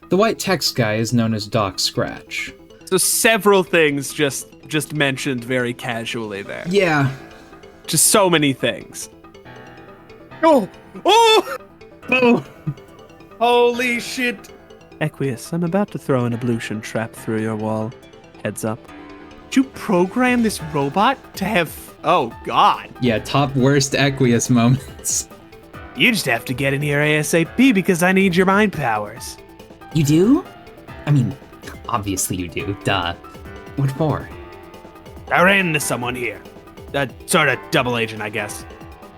The white text guy is known as Doc Scratch. So several things just mentioned very casually there. Yeah. Just so many things. Oh! Oh! Oh! Holy shit! Equius, I'm about to throw an ablution trap through your wall. Heads up. Did you program this robot to have... Oh, God. Yeah, top worst Equius moments. You just have to get in here ASAP because I need your mind powers. You do? I mean, obviously you do. Duh. What for? I ran into someone here. A sort of double agent, I guess.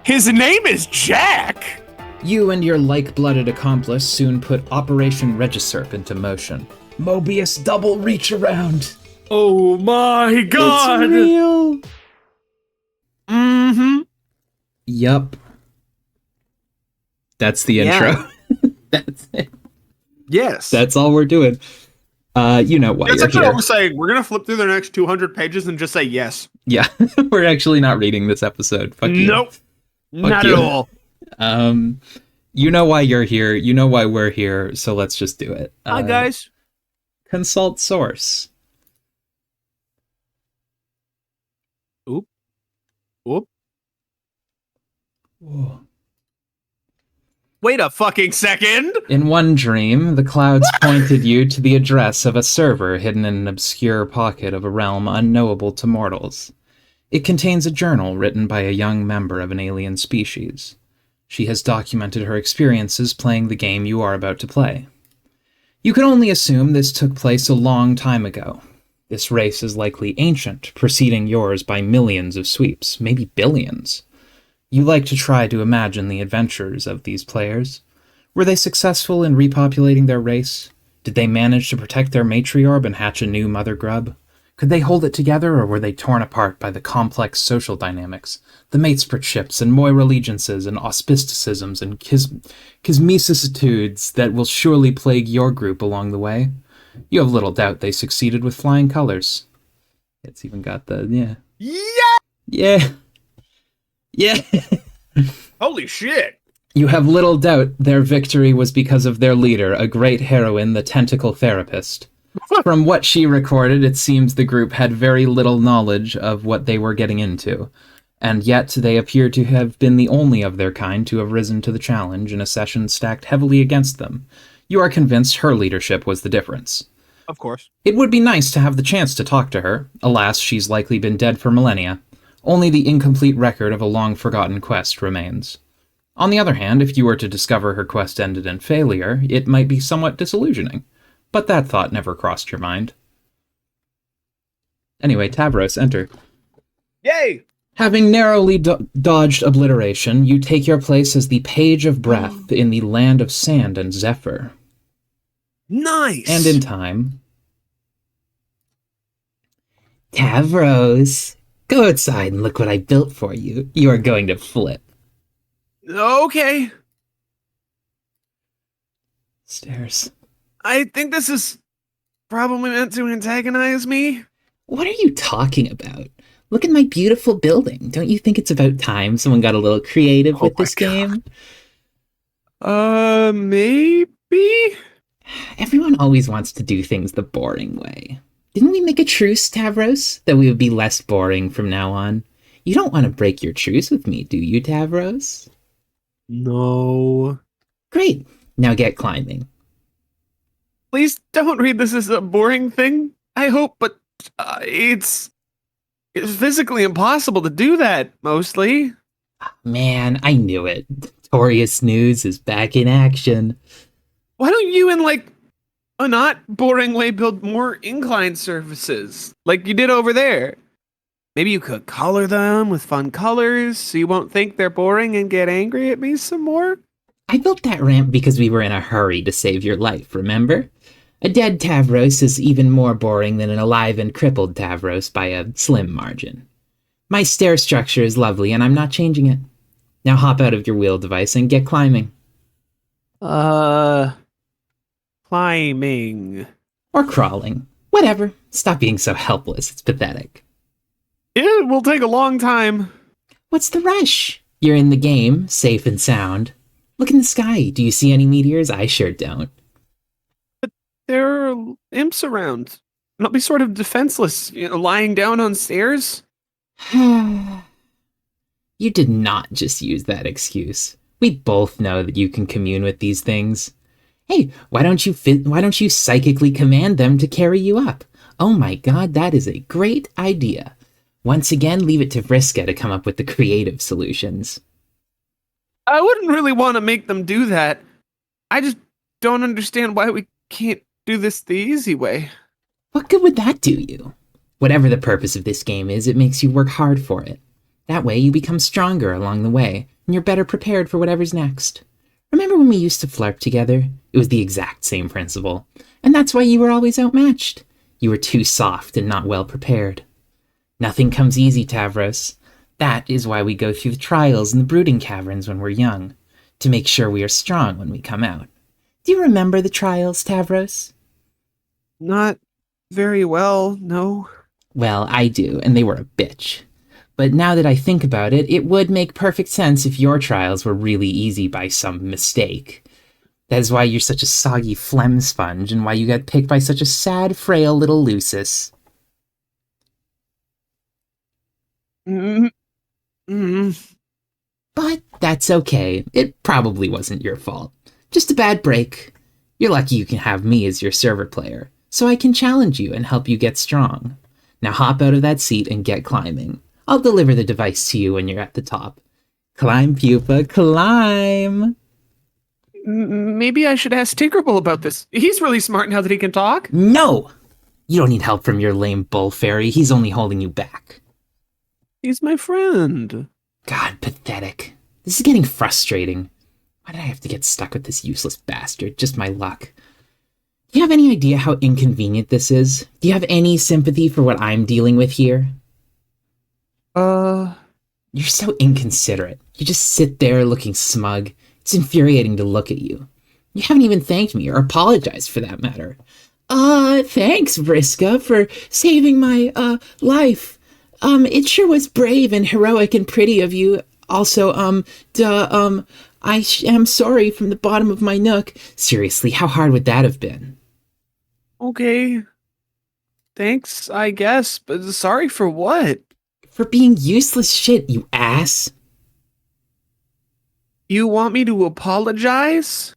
His name is Jack! You and your like-blooded accomplice soon put Operation Regisurp into motion. Mobius double reach around. Oh my God! It's real! Mm-hmm. Yup. That's the intro. That's it. Yes. That's all we're doing. You know why That's you're actually here. what we're saying. We're going to flip through the next 200 pages and just say yes. Yeah, we're actually not reading this episode. Fuck you. Nope. Not you. at all. You know why you're here. You know why we're here. So let's just do it. Hi, guys. Consult source. Oop. Whoop. Whoa. Wait a fucking second! In one dream, the clouds pointed you to the address of a server hidden in an obscure pocket of a realm unknowable to mortals. It contains a journal written by a young member of an alien species. She has documented her experiences playing the game you are about to play. You can only assume this took place a long time ago. This race is likely ancient, preceding yours by millions of sweeps, maybe billions. You like to try to imagine the adventures of these players. Were they successful in repopulating their race? Did they manage to protect their matriarch and hatch a new mother grub? Could they hold it together, or were they torn apart by the complex social dynamics, the matespertships and Moirallegiances and auspisticisms and schismicissitudes that will surely plague your group along the way? You have little doubt they succeeded with flying colors. It's even got the, yeah. Yeah! Yeah! Holy shit! You have little doubt their victory was because of their leader, a great heroine, the tentacle therapist. From what she recorded, it seems the group had very little knowledge of what they were getting into, and yet they appear to have been the only of their kind to have risen to the challenge in a session stacked heavily against them. You are convinced her leadership was the difference. Of course. It would be nice to have the chance to talk to her. Alas, she's likely been dead for millennia. Only the incomplete record of a long-forgotten quest remains. On the other hand, if you were to discover her quest ended in failure, it might be somewhat disillusioning. But that thought never crossed your mind. Anyway, Tavros, enter. Yay! Having narrowly dodged obliteration, you take your place as the Page of Breath in the land of sand and zephyr. Nice! And in time... Tavros, go outside and look what I built for you. You are going to flip. Okay. Stairs. I think this is probably meant to antagonize me. What are you talking about? Look at my beautiful building. Don't you think it's about time someone got a little creative with this game? Maybe? Everyone always wants to do things the boring way. Didn't we make a truce, Tavros? That we would be less boring from now on? You don't want to break your truce with me, do you, Tavros? No. Great. Now get climbing. Please don't read this as a boring thing. I hope, but it's physically impossible to do that, mostly. Man, I knew it. Torius News is back in action. Why don't you, in like a not boring way, build more incline surfaces like you did over there? Maybe you could color them with fun colors so you won't think they're boring and get angry at me some more? I built that ramp because we were in a hurry to save your life, remember? A dead Tavros is even more boring than an alive and crippled Tavros by a slim margin. My stair structure is lovely and I'm not changing it. Now hop out of your wheel device and get climbing. Climbing. Or crawling. Whatever. Stop being so helpless. It's pathetic. It will take a long time. What's the rush? You're in the game, safe and sound. Look in the sky. Do you see any meteors? I sure don't. there are imps around. And I'll be sort of defenseless, lying down on stairs. You did not just use that excuse. We both know that you can commune with these things. Hey, why don't you psychically command them to carry you up? Oh my god, that is a great idea. Once again, leave it to Vriska to come up with the creative solutions. I wouldn't really want to make them do that. I just don't understand why we can't do this the easy way. What good would that do you? Whatever the purpose of this game is, it makes you work hard for it. That way you become stronger along the way, and you're better prepared for whatever's next. Remember when we used to flirt together? It was the exact same principle. And that's why you were always outmatched. You were too soft and not well prepared. Nothing comes easy, Tavros. That is why we go through the trials in the brooding caverns when we're young, to make sure we are strong when we come out. Do you remember the trials, Tavros? Not very well, no. Well, I do, and they were a bitch. But now that I think about it, it would make perfect sense if your trials were really easy by some mistake. That is why you're such a soggy phlegm sponge, and why you got picked by such a sad, frail little Lucis. But that's okay. It probably wasn't your fault. Just a bad break. You're lucky you can have me as your server player, so I can challenge you and help you get strong. Now hop out of that seat and get climbing. I'll deliver the device to you when you're at the top. Climb, Pupa, climb! Maybe I should ask Tinkerbell about this. He's really smart now that he can talk. No! You don't need help from your lame bull fairy. He's only holding you back. He's my friend. God, pathetic. This is getting frustrating. Why did I have to get stuck with this useless bastard? Just my luck. Do you have any idea how inconvenient this is? Do you have any sympathy for what I'm dealing with here? You're so inconsiderate. You just sit there looking smug. It's infuriating to look at you. You haven't even thanked me, or apologized for that matter. Thanks, Vriska, for saving my, life. It sure was brave and heroic and pretty of you. Also, I am sorry from the bottom of my nook. Seriously, how hard would that have been? Okay. Thanks, I guess, but sorry for what? For being useless shit, you ass. You want me to apologize?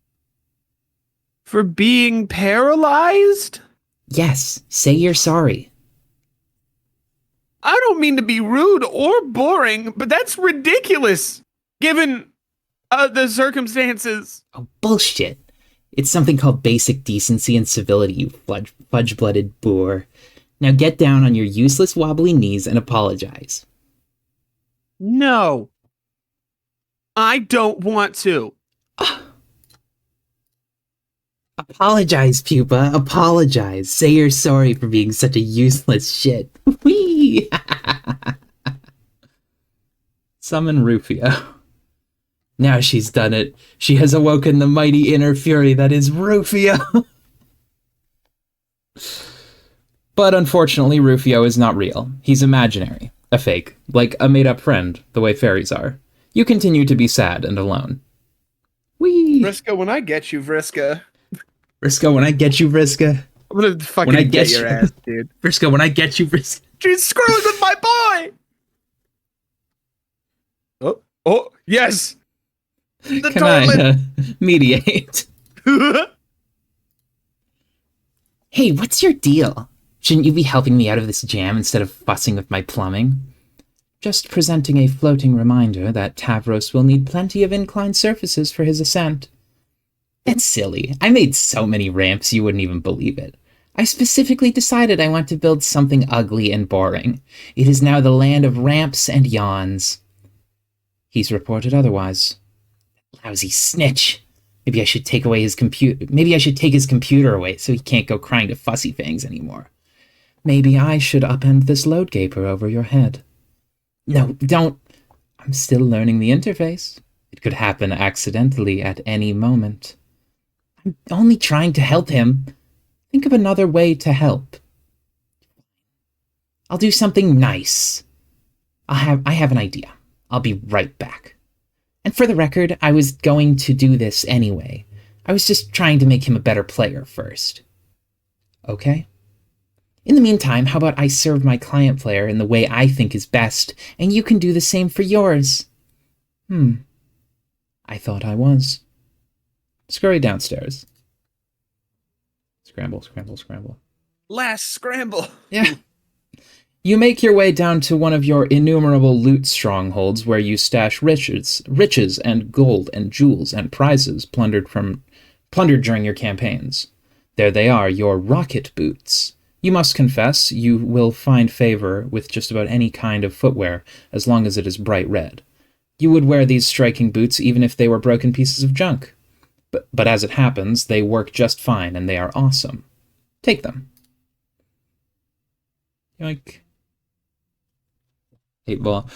For being paralyzed? Yes, say you're sorry. I don't mean to be rude or boring, but that's ridiculous, given the circumstances. Oh, bullshit. It's something called basic decency and civility, you fudge-blooded boor. Now get down on your useless wobbly knees and apologize. No. I don't want to. Apologize, Pupa. Apologize. Say you're sorry for being such a useless shit. Whee! Summon Rufio. Now she's done it. She has awoken the mighty inner fury that is Rufio. But unfortunately, Rufio is not real. He's imaginary. A fake. Like a made-up friend, the way fairies are. You continue to be sad and alone. Whee! Vriska, when I get you, Vriska. Vriska, when I get you, Vriska. I'm gonna fucking get your ass, dude. Vriska, when I get you, Vriska. She's screwing with my boy! Oh, yes! The Kanaya, mediate. Hey, what's your deal? Shouldn't you be helping me out of this jam instead of fussing with my plumbing? Just presenting a floating reminder that Tavros will need plenty of inclined surfaces for his ascent. That's silly. I made so many ramps you wouldn't even believe it. I specifically decided I want to build something ugly and boring. It is now the land of ramps and yawns. He's reported otherwise. Lousy snitch. Maybe I should take away his computer. Maybe I should take his computer away so he can't go crying to Fussy Fangs anymore. Maybe I should upend this load gaper over your head. No, don't. I'm still learning the interface. It could happen accidentally at any moment. I'm only trying to help him. Think of another way to help. I'll do something nice. I have an idea. I'll be right back. And for the record, I was going to do this anyway. I was just trying to make him a better player first. Okay. In the meantime, how about I serve my client player in the way I think is best, and you can do the same for yours? I thought I was. Scurry downstairs. Scramble, scramble, scramble. Last scramble. Yeah. You make your way down to one of your innumerable loot strongholds where you stash riches and gold and jewels and prizes plundered during your campaigns. There they are, your rocket boots. You must confess, you will find favor with just about any kind of footwear as long as it is bright red. You would wear these striking boots even if they were broken pieces of junk. But as it happens, they work just fine and they are awesome. Take them. Yoink. 8-ball.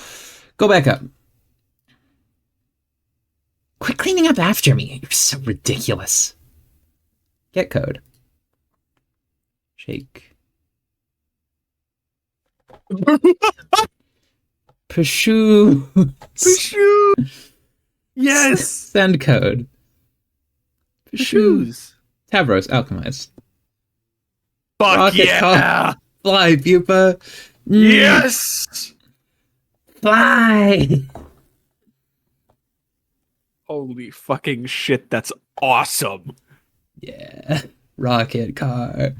Go back up. Quit cleaning up after me. You're so ridiculous. Get code. Shake. Pursue. Pursue. Yes. Send code. Shoes. Tavros, alchemize. Fuck Rocket yeah. call. Fly, Pupa. Yes. Fly. Holy fucking shit, that's awesome. Yeah. Rocket car.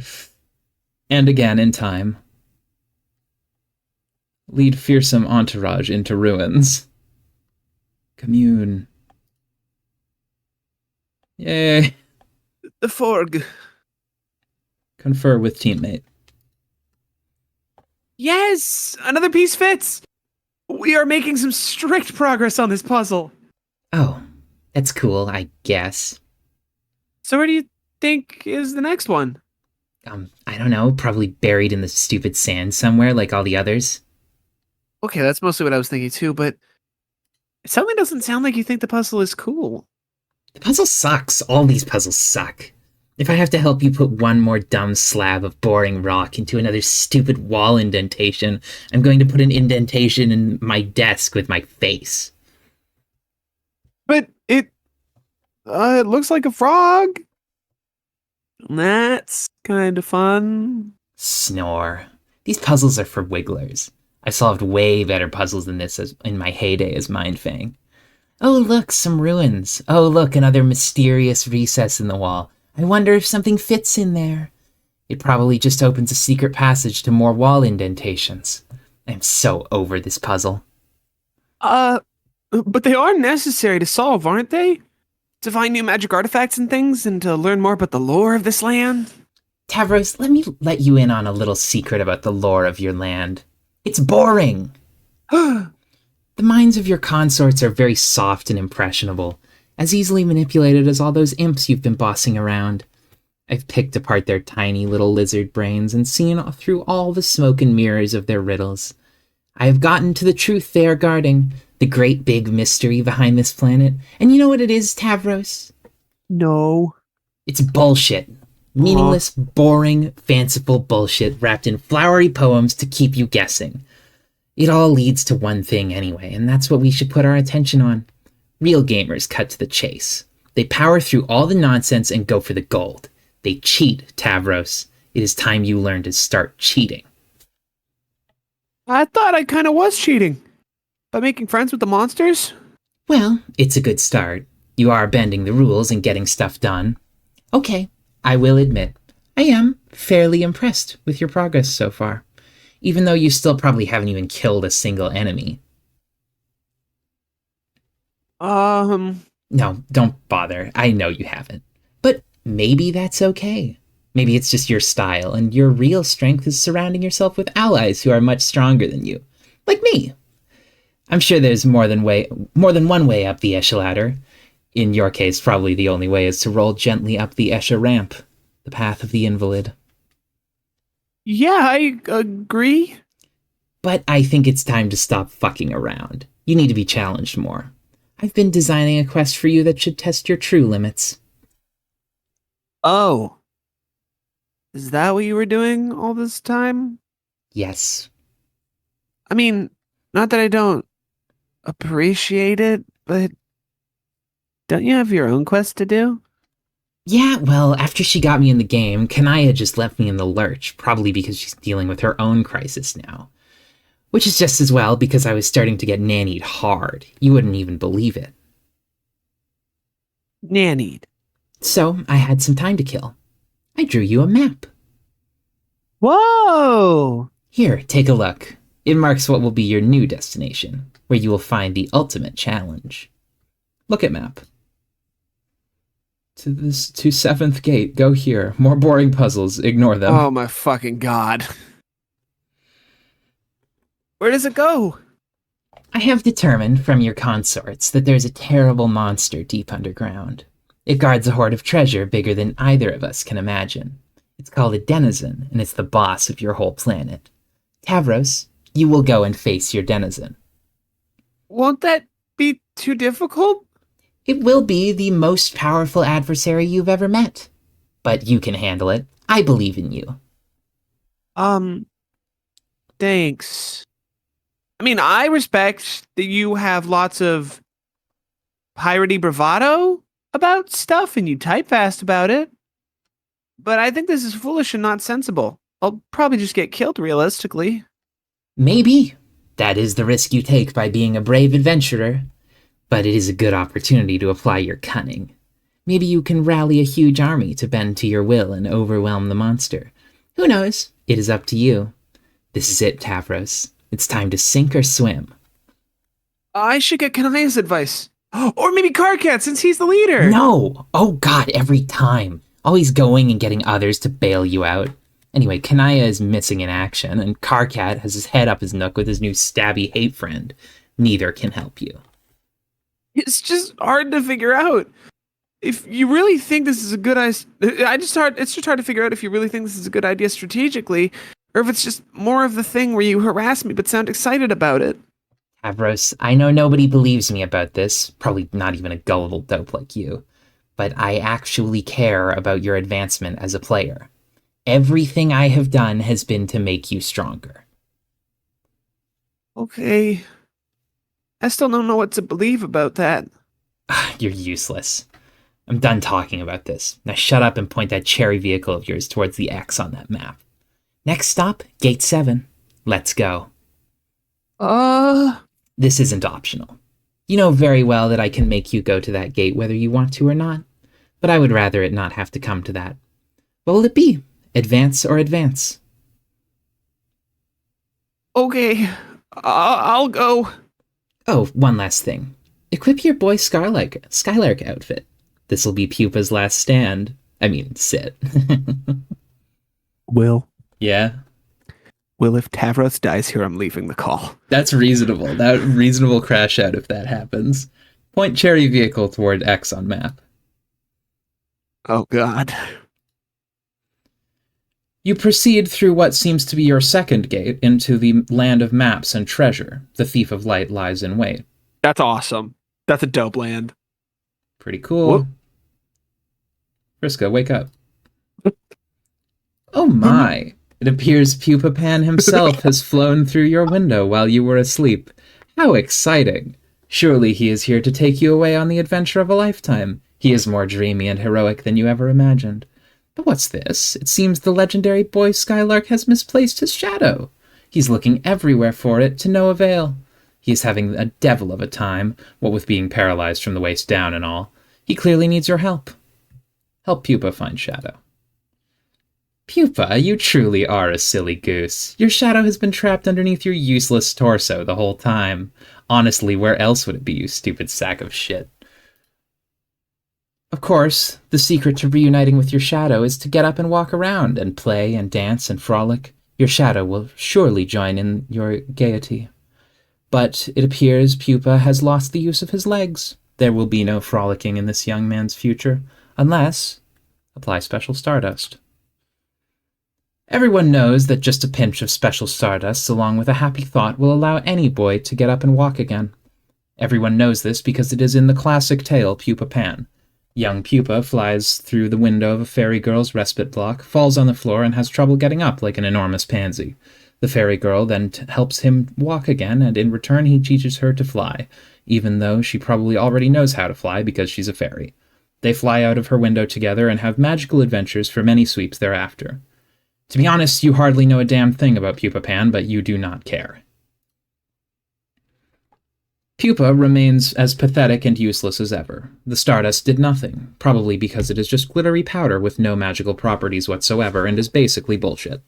And again in time. Lead fearsome entourage into ruins. Commune. Yay. The Forg. Confer with teammate. Yes! Another piece fits! We are making some strict progress on this puzzle. Oh, that's cool, I guess. So where do you think is the next one? I don't know, probably buried in the stupid sand somewhere like all the others. Okay, that's mostly what I was thinking too, but it suddenly doesn't sound like you think the puzzle is cool. The puzzle sucks. All these puzzles suck. If I have to help you put one more dumb slab of boring rock into another stupid wall indentation, I'm going to put an indentation in my desk with my face. But it looks like a frog. That's kind of fun. Snore. These puzzles are for wigglers. I solved way better puzzles than this in my heyday as Mindfang. Oh, look, some ruins. Oh, look, another mysterious recess in the wall. I wonder if something fits in there. It probably just opens a secret passage to more wall indentations. I'm so over this puzzle. But they are necessary to solve, aren't they? To find new magic artifacts and things, and to learn more about the lore of this land? Tavros, let me let you in on a little secret about the lore of your land. It's boring! The minds of your consorts are very soft and impressionable, as easily manipulated as all those imps you've been bossing around. I've picked apart their tiny little lizard brains and seen through all the smoke and mirrors of their riddles. I have gotten to the truth they are guarding, the great big mystery behind this planet. And you know what it is, Tavros? No. It's bullshit. Meaningless, boring, fanciful bullshit wrapped in flowery poems to keep you guessing. It all leads to one thing anyway, and that's what we should put our attention on. Real gamers cut to the chase. They power through all the nonsense and go for the gold. They cheat, Tavros. It is time you learn to start cheating. I thought I kind of was cheating. By making friends with the monsters? Well, it's a good start. You are bending the rules and getting stuff done. Okay, I will admit, I am fairly impressed with your progress so far. Even though you still probably haven't even killed a single enemy. No, don't bother. I know you haven't. But maybe that's okay. Maybe it's just your style, and your real strength is surrounding yourself with allies who are much stronger than you. Like me. I'm sure there's more than one way up the Esche ladder. In your case, probably the only way is to roll gently up the Esche ramp, the path of the invalid. Yeah, I agree. But I think it's time to stop fucking around. You need to be challenged more. I've been designing a quest for you that should test your true limits. Oh. Is that what you were doing all this time? Yes. I mean, not that I don't appreciate it, but don't you have your own quest to do? Yeah, well, after she got me in the game, Kanaya just left me in the lurch, probably because she's dealing with her own crisis now. Which is just as well because I was starting to get nannied hard. You wouldn't even believe it. Nannied. So I had some time to kill. I drew you a map. Whoa! Here, take a look. It marks what will be your new destination, where you will find the ultimate challenge. Look at map. To 7th gate, go here. More boring puzzles, ignore them. Oh my fucking god. Where does it go? I have determined from your consorts that there's a terrible monster deep underground. It guards a hoard of treasure bigger than either of us can imagine. It's called a denizen, and it's the boss of your whole planet. Tavros, you will go and face your denizen. Won't that be too difficult? It will be the most powerful adversary you've ever met. But you can handle it. I believe in you. Thanks. I mean, I respect that you have lots of piratey bravado about stuff and you type fast about it. But I think this is foolish and not sensible. I'll probably just get killed realistically. Maybe. That is the risk you take by being a brave adventurer. But it is a good opportunity to apply your cunning. Maybe you can rally a huge army to bend to your will and overwhelm the monster. Who knows? It is up to you. This is it, Tavros. It's time to sink or swim. I should get Kanaya's advice. Or maybe Karkat, since he's the leader. No! Oh god, every time. Always going and getting others to bail you out. Anyway, Kanaya is missing in action, and Karkat has his head up his nook with his new stabby hate friend. Neither can help you. It's just hard to figure out. If you really think this is a good idea, it's just hard to figure out if you really think this is a good idea strategically, or if it's just more of the thing where you harass me but sound excited about it. Tavros, I know nobody believes me about this, probably not even a gullible dope like you, but I actually care about your advancement as a player. Everything I have done has been to make you stronger. Okay. I still don't know what to believe about that. You're useless. I'm done talking about this. Now shut up and point that cherry vehicle of yours towards the X on that map. Next stop, Gate 7. Let's go. This isn't optional. You know very well that I can make you go to that gate whether you want to or not, but I would rather it not have to come to that. What will it be? Advance or advance? Okay, I'll go. Oh, one last thing. Equip your boy Skylark outfit. This'll be Pupa's last stand. I mean, sit. Will. Yeah? Will, if Tavros dies here, I'm leaving the call. That's reasonable. That reasonable crash out if that happens. Point cherry vehicle toward X on map. Oh, God. You proceed through what seems to be your second gate into the land of maps and treasure. The Thief of Light lies in wait. That's awesome. That's a dope land. Pretty cool. Whoop. Vriska, wake up. Oh my. It appears Pupa Pan himself has flown through your window while you were asleep. How exciting. Surely he is here to take you away on the adventure of a lifetime. He is more dreamy and heroic than you ever imagined. But what's this? It seems the legendary boy Skylark has misplaced his shadow. He's looking everywhere for it, to no avail. He is having a devil of a time, what with being paralyzed from the waist down and all. He clearly needs your help. Help Pupa find Shadow. Pupa, you truly are a silly goose. Your shadow has been trapped underneath your useless torso the whole time. Honestly, where else would it be, you stupid sack of shit? Of course, the secret to reuniting with your shadow is to get up and walk around and play and dance and frolic. Your shadow will surely join in your gaiety. But it appears Pupa has lost the use of his legs. There will be no frolicking in this young man's future, unless apply special stardust. Everyone knows that just a pinch of special stardust along with a happy thought will allow any boy to get up and walk again. Everyone knows this because it is in the classic tale Pupa Pan. Young Pupa flies through the window of a fairy girl's respite block, falls on the floor, and has trouble getting up like an enormous pansy. The fairy girl then helps him walk again, and in return he teaches her to fly, even though she probably already knows how to fly because she's a fairy. They fly out of her window together and have magical adventures for many sweeps thereafter. To be honest, you hardly know a damn thing about Pupa Pan, but you do not care. Pupa remains as pathetic and useless as ever. The Stardust did nothing, probably because it is just glittery powder with no magical properties whatsoever and is basically bullshit.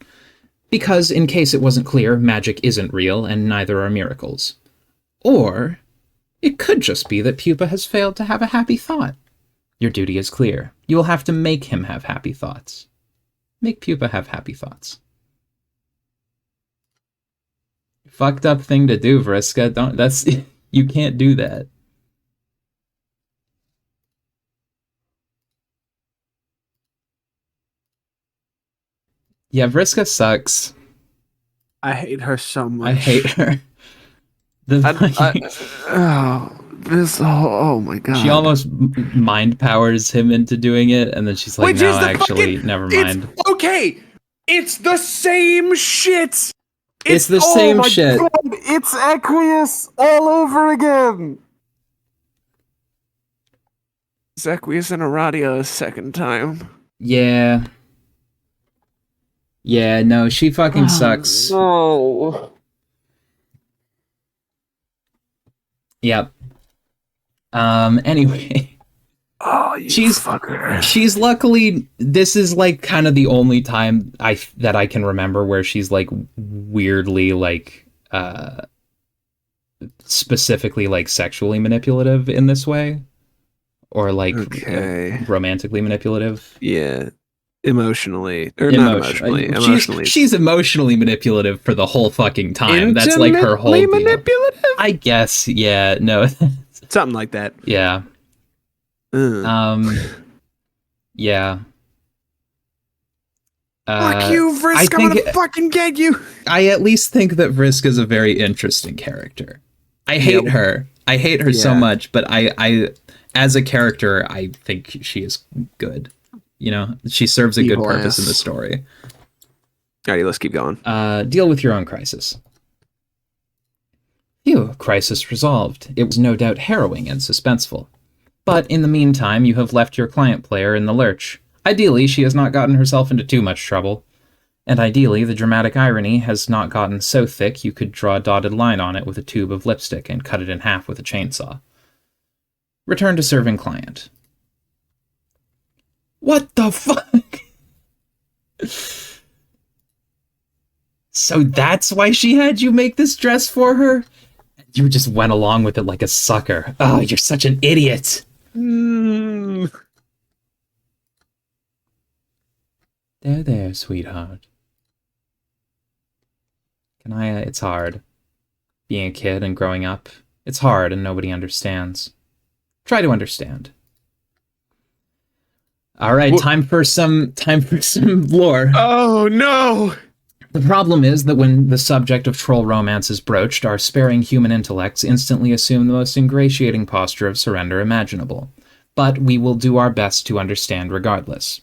Because, in case it wasn't clear, magic isn't real and neither are miracles. Or it could just be that Pupa has failed to have a happy thought. Your duty is clear. You will have to make him have happy thoughts. Make Pupa have happy thoughts. Fucked up thing to do, Vriska. You can't do that. Yeah, Vriska sucks. I hate her so much. I hate her. Oh my god. She almost mind powers him into doing it, and then she's like, Which no, is the actually, never mind. Okay, it's the same shit. It's the same shit. God, it's Aqueous all over again. It's Aqueous and Aradia a second time. Yeah. Yeah, no, she fucking sucks. No. Yep. Anyway. Oh, you fucker. She's luckily, this is like kind of the only time that I can remember where she's like weirdly like specifically like sexually manipulative in this way, or like romantically manipulative. Yeah, emotionally or not emotionally. Emotionally, she's emotionally manipulative for the whole fucking time. That's like her whole deal. Manipulative, I guess. Yeah, no, something like that. Yeah. Yeah. Fuck you, Vriska, I'm gonna fucking get you. I at least think that Vriska's a very interesting character. I hate her. I hate her so much, but I as a character, I think she is good. You know, she serves a good purpose in the story. Alrighty, let's keep going. Deal with your own crisis. Phew, crisis resolved. It was no doubt harrowing and suspenseful. But in the meantime, you have left your client player in the lurch. Ideally, she has not gotten herself into too much trouble. And ideally, the dramatic irony has not gotten so thick you could draw a dotted line on it with a tube of lipstick and cut it in half with a chainsaw. Return to serving client. What the fuck? So that's why she had you make this dress for her? You just went along with it like a sucker. Oh, you're such an idiot. There, sweetheart. Kanaya, it's hard. Being a kid and growing up, it's hard and nobody understands. Try to understand. All right, time for some lore. Oh no! The problem is that when the subject of troll romance is broached, our sparing human intellects instantly assume the most ingratiating posture of surrender imaginable. But we will do our best to understand regardless.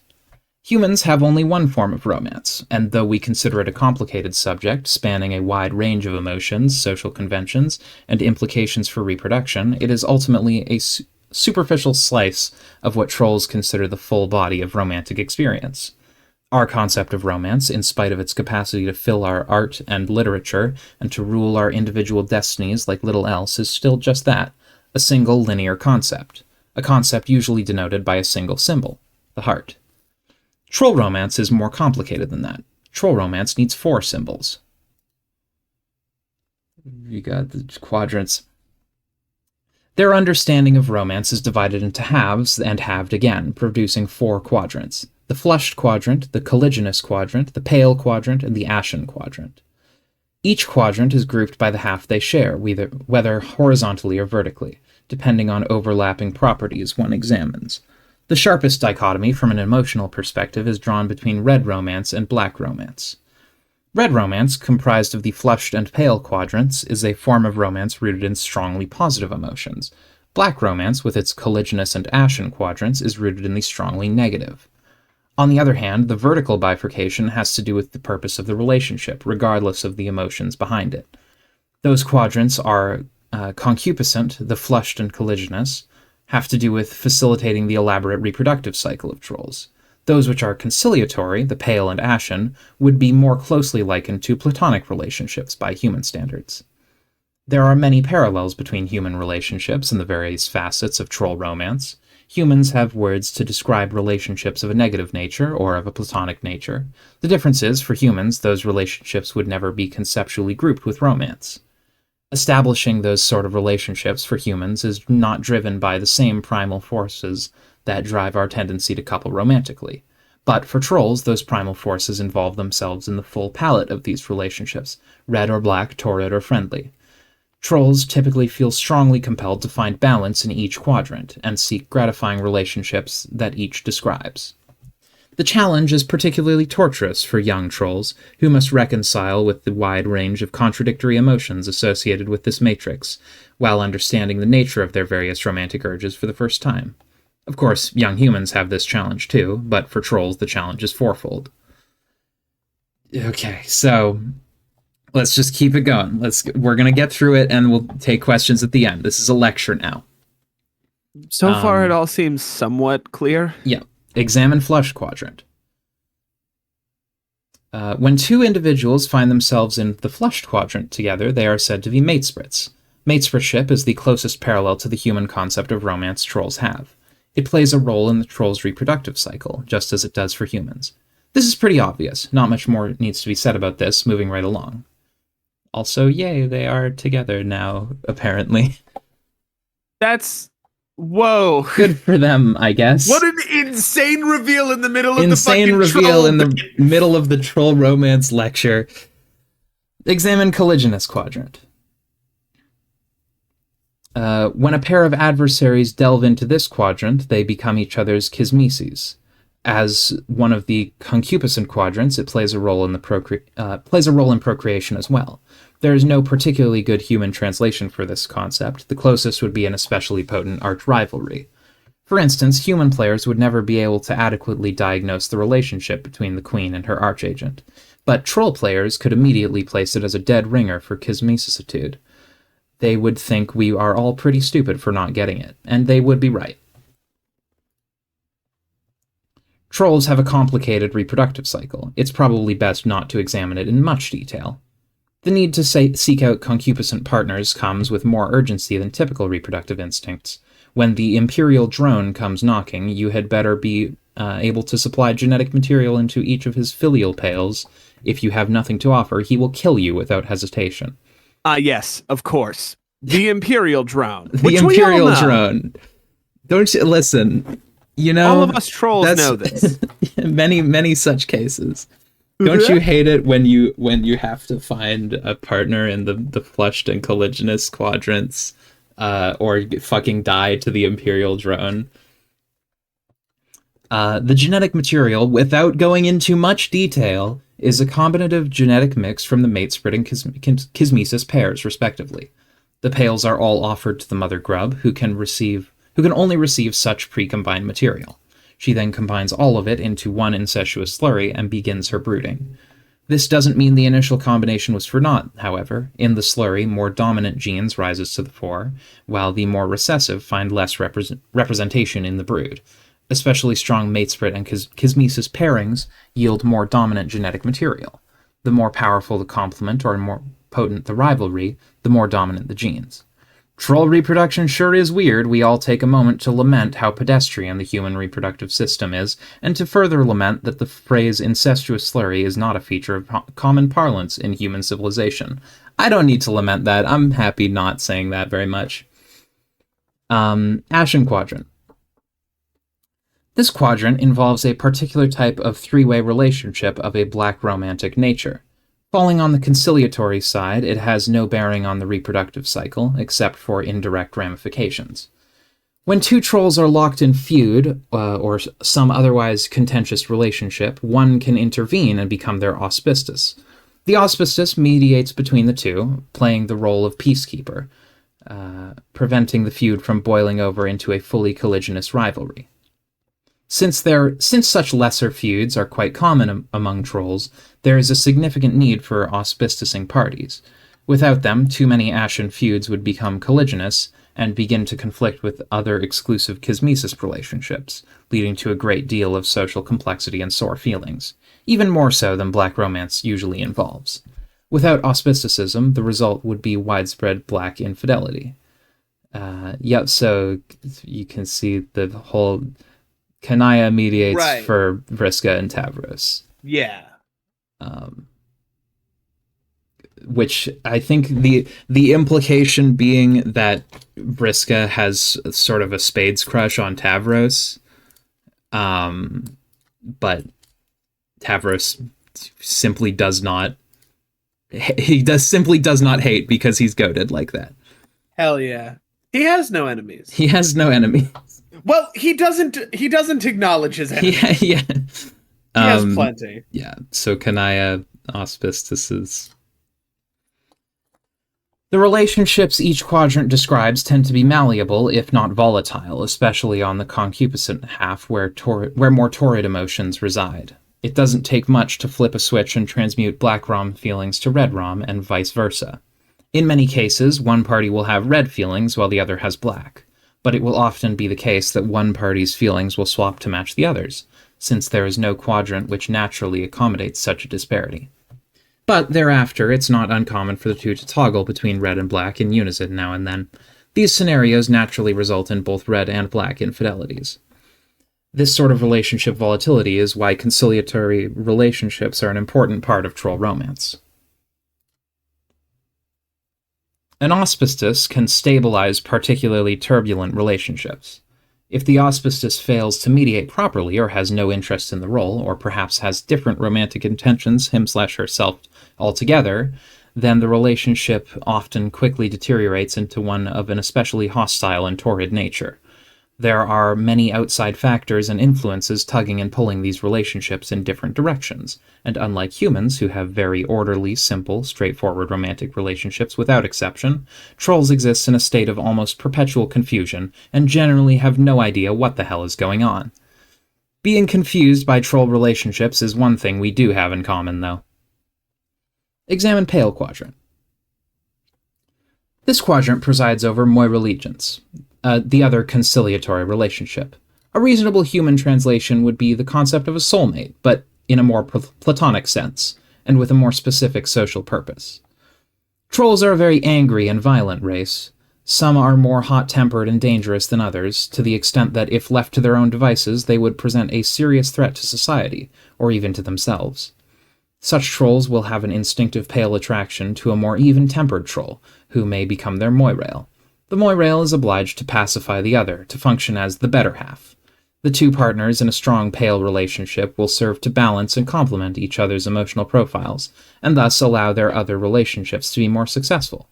Humans have only one form of romance, and though we consider it a complicated subject, spanning a wide range of emotions, social conventions, and implications for reproduction, it is ultimately a superficial slice of what trolls consider the full body of romantic experience. Our concept of romance, in spite of its capacity to fill our art and literature and to rule our individual destinies like little else, is still just that, a single linear concept, a concept usually denoted by a single symbol, the heart. Troll romance is more complicated than that. Troll romance needs 4 symbols. You got the quadrants. Their understanding of romance is divided into halves and halved again, producing 4 quadrants. The flushed quadrant, the colliginous quadrant, the pale quadrant, and the ashen quadrant. Each quadrant is grouped by the half they share, whether horizontally or vertically, depending on overlapping properties one examines. The sharpest dichotomy from an emotional perspective is drawn between red romance and black romance. Red romance, comprised of the flushed and pale quadrants, is a form of romance rooted in strongly positive emotions. Black romance, with its colliginous and ashen quadrants, is rooted in the strongly negative. On the other hand, the vertical bifurcation has to do with the purpose of the relationship, regardless of the emotions behind it. Those quadrants are concupiscent, the flushed and colliginous, have to do with facilitating the elaborate reproductive cycle of trolls. Those which are conciliatory, the pale and ashen, would be more closely likened to platonic relationships by human standards. There are many parallels between human relationships and the various facets of troll romance. Humans have words to describe relationships of a negative nature or of a platonic nature. The difference is, for humans, those relationships would never be conceptually grouped with romance. Establishing those sort of relationships for humans is not driven by the same primal forces that drive our tendency to couple romantically. But for trolls, those primal forces involve themselves in the full palette of these relationships, red or black, torrid or friendly. Trolls typically feel strongly compelled to find balance in each quadrant, and seek gratifying relationships that each describes. The challenge is particularly torturous for young trolls, who must reconcile with the wide range of contradictory emotions associated with this matrix, while understanding the nature of their various romantic urges for the first time. Of course, young humans have this challenge too, but for trolls the challenge is fourfold. Okay, so let's just keep it going. We're going to get through it and we'll take questions at the end. This is a lecture now. So far it all seems somewhat clear. Yeah. Examine flush quadrant. When two individuals find themselves in the flushed quadrant together, they are said to be matesprits. Matespritship is the closest parallel to the human concept of romance trolls have. It plays a role in the troll's reproductive cycle, just as it does for humans. This is pretty obvious. Not much more needs to be said about this, moving right along. Also, yay, they are together now, apparently. That's... Whoa. Good for them, I guess. What an insane reveal in the middle of insane the fucking reveal troll in the bit. middle of the troll romance lecture. Examine colliginous quadrant. When a pair of adversaries delve into this quadrant, they become each other's kismeses. As one of the concupiscent quadrants, it plays a role in procreation as well. There is no particularly good human translation for this concept. The closest would be an especially potent arch rivalry. For instance, human players would never be able to adequately diagnose the relationship between the queen and her archagent, but troll players could immediately place it as a dead ringer for kismesicitude. They would think we are all pretty stupid for not getting it, and they would be right. Trolls have a complicated reproductive cycle. It's probably best not to examine it in much detail. The need to seek out concupiscent partners comes with more urgency than typical reproductive instincts. When the imperial drone comes knocking, you had better be able to supply genetic material into each of his filial pails. If you have nothing to offer, he will kill you without hesitation. Yes, of course. The imperial drone. The which imperial we all know. drone. Don't you listen? You know, all of us trolls know this. many such cases. Don't you hate it when you have to find a partner in the flushed and colliginous quadrants, or fucking die to the imperial drone? The genetic material, without going into much detail, is a combinative genetic mix from the matesprit and kismesis pairs, respectively. The pails are all offered to the mother grub, who can only receive such pre-combined material. She then combines all of it into one incestuous slurry and begins her brooding. This doesn't mean the initial combination was for naught, however. In the slurry, more dominant genes rises to the fore, while the more recessive find less representation in the brood. Especially strong matesprit and kismesis pairings yield more dominant genetic material. The more powerful the complement or more potent the rivalry, the more dominant the genes. Troll reproduction sure is weird. We all take a moment to lament how pedestrian the human reproductive system is, and to further lament that the phrase incestuous slurry is not a feature of common parlance in human civilization. I don't need to lament that. I'm happy not saying that very much. Ashen quadrant. This quadrant involves a particular type of three-way relationship of a black romantic nature. Falling on the conciliatory side, it has no bearing on the reproductive cycle, except for indirect ramifications. When two trolls are locked in feud, or some otherwise contentious relationship, one can intervene and become their auspicious. The auspicious mediates between the two, playing the role of peacekeeper, preventing the feud from boiling over into a fully colliginous rivalry. Since such lesser feuds are quite common among trolls, there is a significant need for auspicing parties. Without them, too many ashen feuds would become colliginous, and begin to conflict with other exclusive kismesis relationships, leading to a great deal of social complexity and sore feelings, even more so than black romance usually involves. Without auspisticism, the result would be widespread black infidelity. So you can see the whole Kanaya mediates for Vriska and Tavros. Yeah. Which I think the implication being that Vriska has sort of a spades crush on Tavros, but Tavros simply does not. He simply does not hate because he's goated like that. Hell yeah. He has no enemies. He has no enemies. Well, he doesn't acknowledge his enemies. Yeah. He has plenty. Yeah. So Kanaya auspices. The relationships each quadrant describes tend to be malleable, if not volatile, especially on the concupiscent half where more torrid emotions reside. It doesn't take much to flip a switch and transmute black rom feelings to red rom, and vice versa. In many cases, one party will have red feelings while the other has black, but it will often be the case that one party's feelings will swap to match the other's, since there is no quadrant which naturally accommodates such a disparity. But thereafter, it's not uncommon for the two to toggle between red and black in unison now and then. These scenarios naturally result in both red and black infidelities. This sort of relationship volatility is why conciliatory relationships are an important part of troll romance. An auspice can stabilize particularly turbulent relationships. If the auspice fails to mediate properly or has no interest in the role, or perhaps has different romantic intentions, him/herself, altogether, then the relationship often quickly deteriorates into one of an especially hostile and torrid nature. There are many outside factors and influences tugging and pulling these relationships in different directions, and unlike humans, who have very orderly, simple, straightforward romantic relationships without exception, trolls exist in a state of almost perpetual confusion, and generally have no idea what the hell is going on. Being confused by troll relationships is one thing we do have in common, though. Examine Pale Quadrant. This quadrant presides over Moirallegiance, the other conciliatory relationship. A reasonable human translation would be the concept of a soulmate, but in a more platonic sense, and with a more specific social purpose. Trolls are a very angry and violent race. Some are more hot-tempered and dangerous than others, to the extent that if left to their own devices, they would present a serious threat to society, or even to themselves. Such trolls will have an instinctive pale attraction to a more even-tempered troll, who may become their moirail. The moirail is obliged to pacify the other, to function as the better half. The two partners in a strong pale relationship will serve to balance and complement each other's emotional profiles, and thus allow their other relationships to be more successful.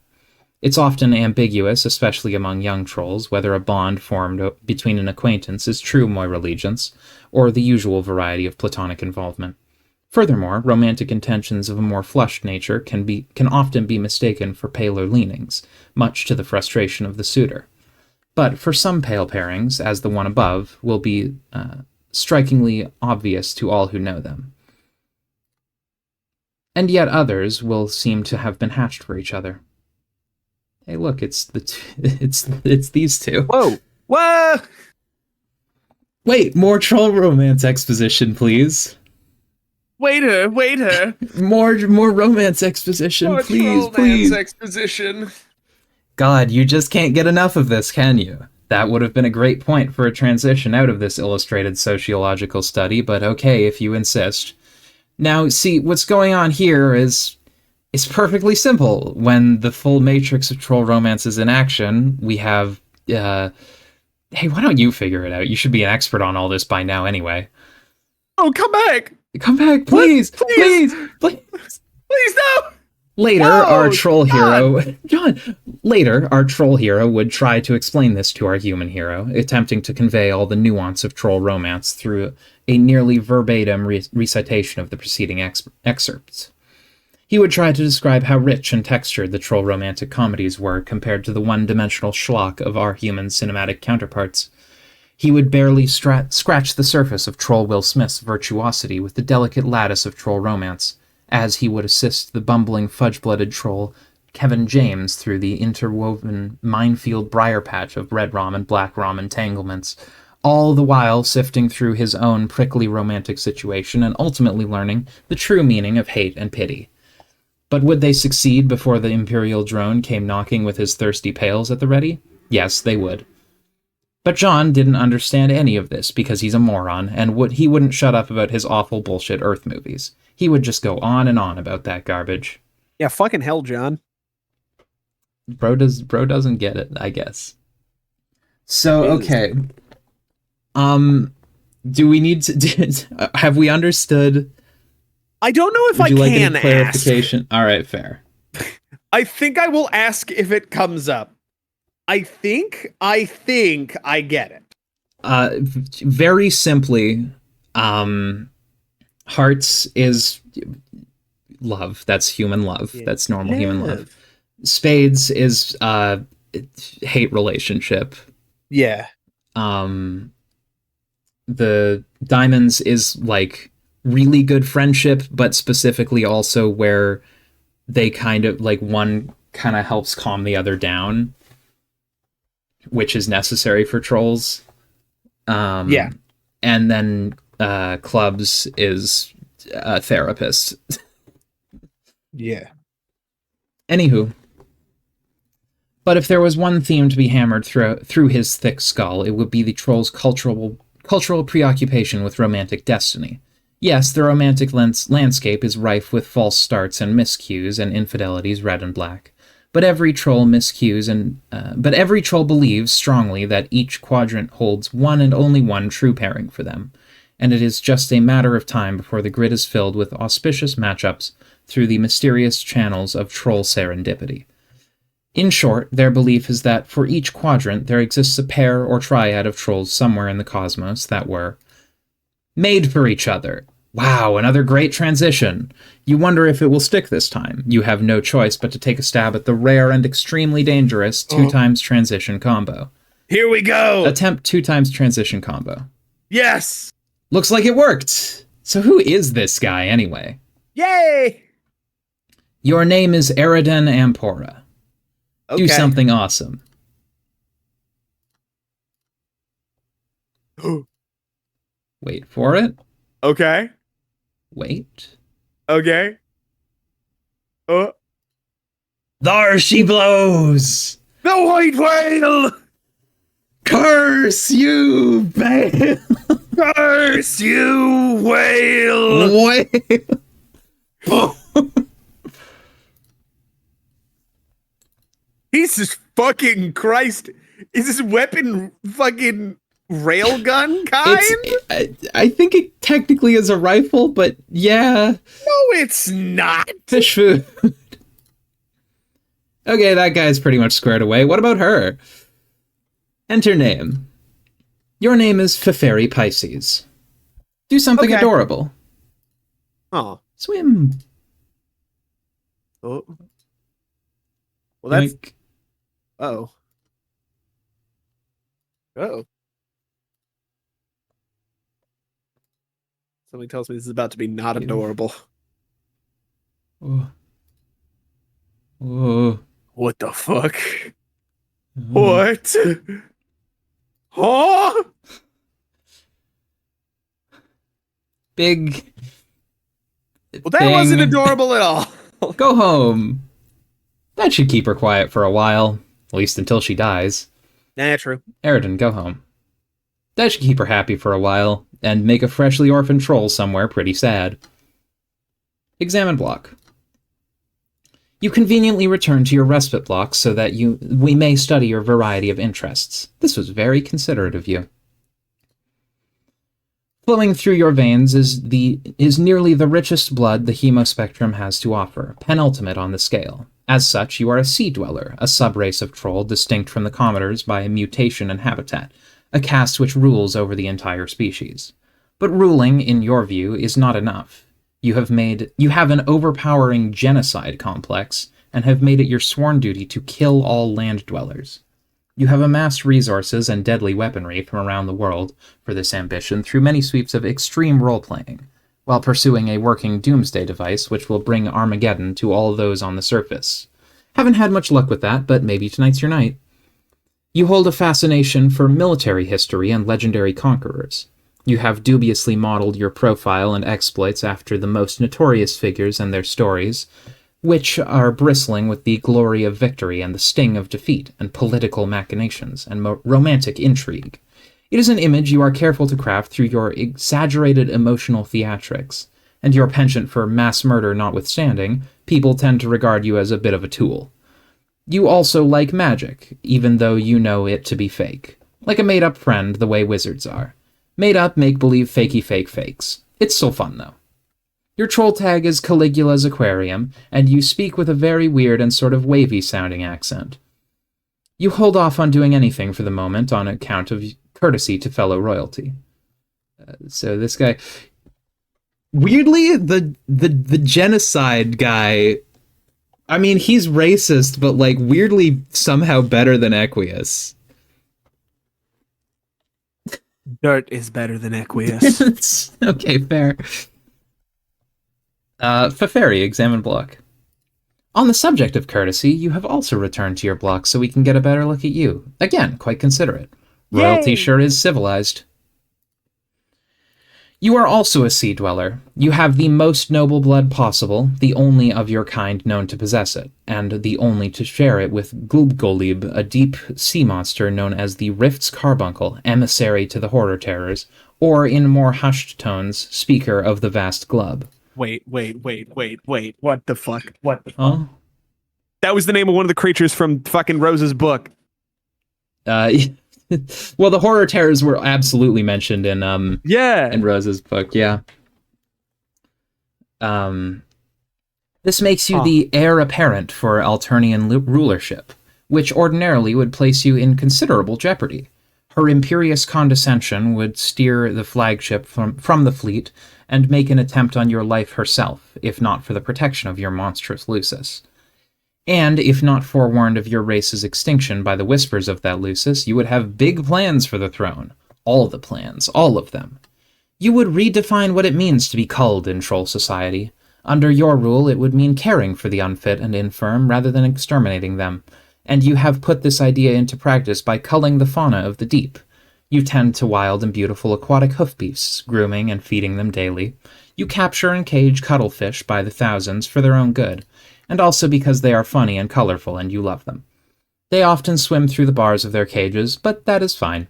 It's often ambiguous, especially among young trolls, whether a bond formed between an acquaintance is true Moirallegiance, or the usual variety of platonic involvement. Furthermore, romantic intentions of a more flushed nature can often be mistaken for paler leanings, much to the frustration of the suitor. But for some pale pairings, as the one above, will be strikingly obvious to all who know them. And yet others will seem to have been hatched for each other. Hey, look, it's these two. Whoa! Whoa! Wait, more troll romance exposition, please. Waiter! More romance exposition, More please. Exposition. God, you just can't get enough of this, can you? That would have been a great point for a transition out of this illustrated sociological study, but okay, if you insist. Now, see, what's going on here is perfectly simple. When the full matrix of troll romance is in action, we have, hey, why don't you figure it out? You should be an expert on all this by now anyway. Oh, come back! Come back, please! Please, no! Later, our troll hero would try to explain this to our human hero, attempting to convey all the nuance of troll romance through a nearly verbatim recitation of the preceding excerpts. He would try to describe how rich and textured the troll romantic comedies were compared to the one-dimensional schlock of our human cinematic counterparts. He would barely scratch the surface of Troll Will Smith's virtuosity with the delicate lattice of troll romance, as he would assist the bumbling, fudge-blooded troll Kevin James through the interwoven minefield briar patch of red rom and black rom entanglements, all the while sifting through his own prickly romantic situation and ultimately learning the true meaning of hate and pity. But would they succeed before the Imperial drone came knocking with his thirsty pails at the ready? Yes, they would. But John didn't understand any of this because he's a moron, and he wouldn't shut up about his awful bullshit Earth movies. He would just go on and on about that garbage. Yeah, fucking hell, John. Bro doesn't get it, I guess. So, okay. Do we need to... have we understood... I don't know if Would I you like can any clarification? ask. All right, fair. I think I will ask if it comes up. I think I get it. Very simply, hearts is love. That's human love. Yeah. That's normal human love. Spades is hate relationship. Yeah. The diamonds is like really good friendship, but specifically also where they kind of like one kind of helps calm the other down, which is necessary for trolls. Yeah. And then clubs is a therapist. Yeah. Anywho. But if there was one theme to be hammered through his thick skull, it would be the troll's cultural preoccupation with romantic destiny. Yes, the romantic landscape is rife with false starts and miscues and infidelities red and black. But every troll every troll believes strongly that each quadrant holds one and only one true pairing for them, and it is just a matter of time before the grid is filled with auspicious matchups through the mysterious channels of troll serendipity. In short, their belief is that for each quadrant there exists a pair or triad of trolls somewhere in the cosmos that were made for each other. Wow, another great transition. You wonder if it will stick this time. You have no choice but to take a stab at the rare and extremely dangerous 2x transition combo. Here we go. Attempt 2x transition combo. Yes. Looks like it worked. So who is this guy anyway? Yay. Your name is Eridan Ampora. Okay. Do something awesome. Wait for it. Okay. Wait. Okay. There she blows! The white whale! Curse you, whale! Curse you, whale! Whale! Jesus fucking Christ. Is this weapon fucking railgun kind? I think it technically is a rifle, but yeah. No, it's not. Fish food. Okay, that guy's pretty much squared away. What about her? Enter name. Your name is Feferi Pisces. Do something adorable. Oh. Swim. Oh. Well, that's... Like, oh. Oh. Somebody tells me this is about to be not adorable. oh. Oh. What the fuck? What? Huh? Big. Well, that wasn't adorable at all. Go home. That should keep her quiet for a while, at least until she dies. Nah, true. Eridan, go home. That should keep her happy for a while, and make a freshly orphaned troll somewhere pretty sad. Examine block. You conveniently return to your respite block so that we may study your variety of interests. This was very considerate of you. Flowing through your veins is nearly the richest blood the hemospectrum has to offer, penultimate on the scale. As such, you are a sea dweller, a subrace of troll distinct from the commoners by mutation and habitat, a caste which rules over the entire species. But ruling, in your view, is not enough. You have an overpowering genocide complex, and have made it your sworn duty to kill all land dwellers. You have amassed resources and deadly weaponry from around the world for this ambition through many sweeps of extreme role-playing, while pursuing a working doomsday device which will bring Armageddon to all those on the surface. Haven't had much luck with that, but maybe tonight's your night. You hold a fascination for military history and legendary conquerors. You have dubiously modeled your profile and exploits after the most notorious figures and their stories, which are bristling with the glory of victory and the sting of defeat and political machinations and romantic intrigue. It is an image you are careful to craft through your exaggerated emotional theatrics, and your penchant for mass murder notwithstanding, people tend to regard you as a bit of a tool. You also like magic, even though you know it to be fake. Like a made-up friend the way wizards are. Made-up, make-believe, fakey-fake fakes. It's still fun, though. Your troll tag is Caligula's Aquarium, and you speak with a very weird and sort of wavy-sounding accent. You hold off on doing anything for the moment on account of courtesy to fellow royalty. So this guy... Weirdly, the genocide guy... I mean, he's racist, but, like, weirdly somehow better than Equius. Dirt is better than Equius. Okay, fair. Feferi, examine block. On the subject of courtesy, you have also returned to your block so we can get a better look at you. Again, quite considerate. Royalty Yay! Sure is civilized. You are also a sea dweller. You have the most noble blood possible, the only of your kind known to possess it, and the only to share it with Glubgolib, a deep sea monster known as the Rift's Carbuncle, emissary to the horror terrors, or in more hushed tones, speaker of the Vast Glub. Wait. What the fuck? What the fuck? Huh? That was the name of one of the creatures from fucking Rose's book. Well, the horror terrors were absolutely mentioned in in Rose's book, yeah. This makes you the heir apparent for Alternian rulership, which ordinarily would place you in considerable jeopardy. Her imperious condescension would steer the flagship from the fleet and make an attempt on your life herself, if not for the protection of your monstrous Lucis. And if not forewarned of your race's extinction by the whispers of that Lucis, you would have big plans for the throne. All the plans, all of them. You would redefine what it means to be culled in troll society. Under your rule, it would mean caring for the unfit and infirm rather than exterminating them. And you have put this idea into practice by culling the fauna of the deep. You tend to wild and beautiful aquatic hoofbeasts, grooming and feeding them daily. You capture and cage cuttlefish by the thousands for their own good, and also because they are funny and colorful and you love them. They often swim through the bars of their cages, but that is fine.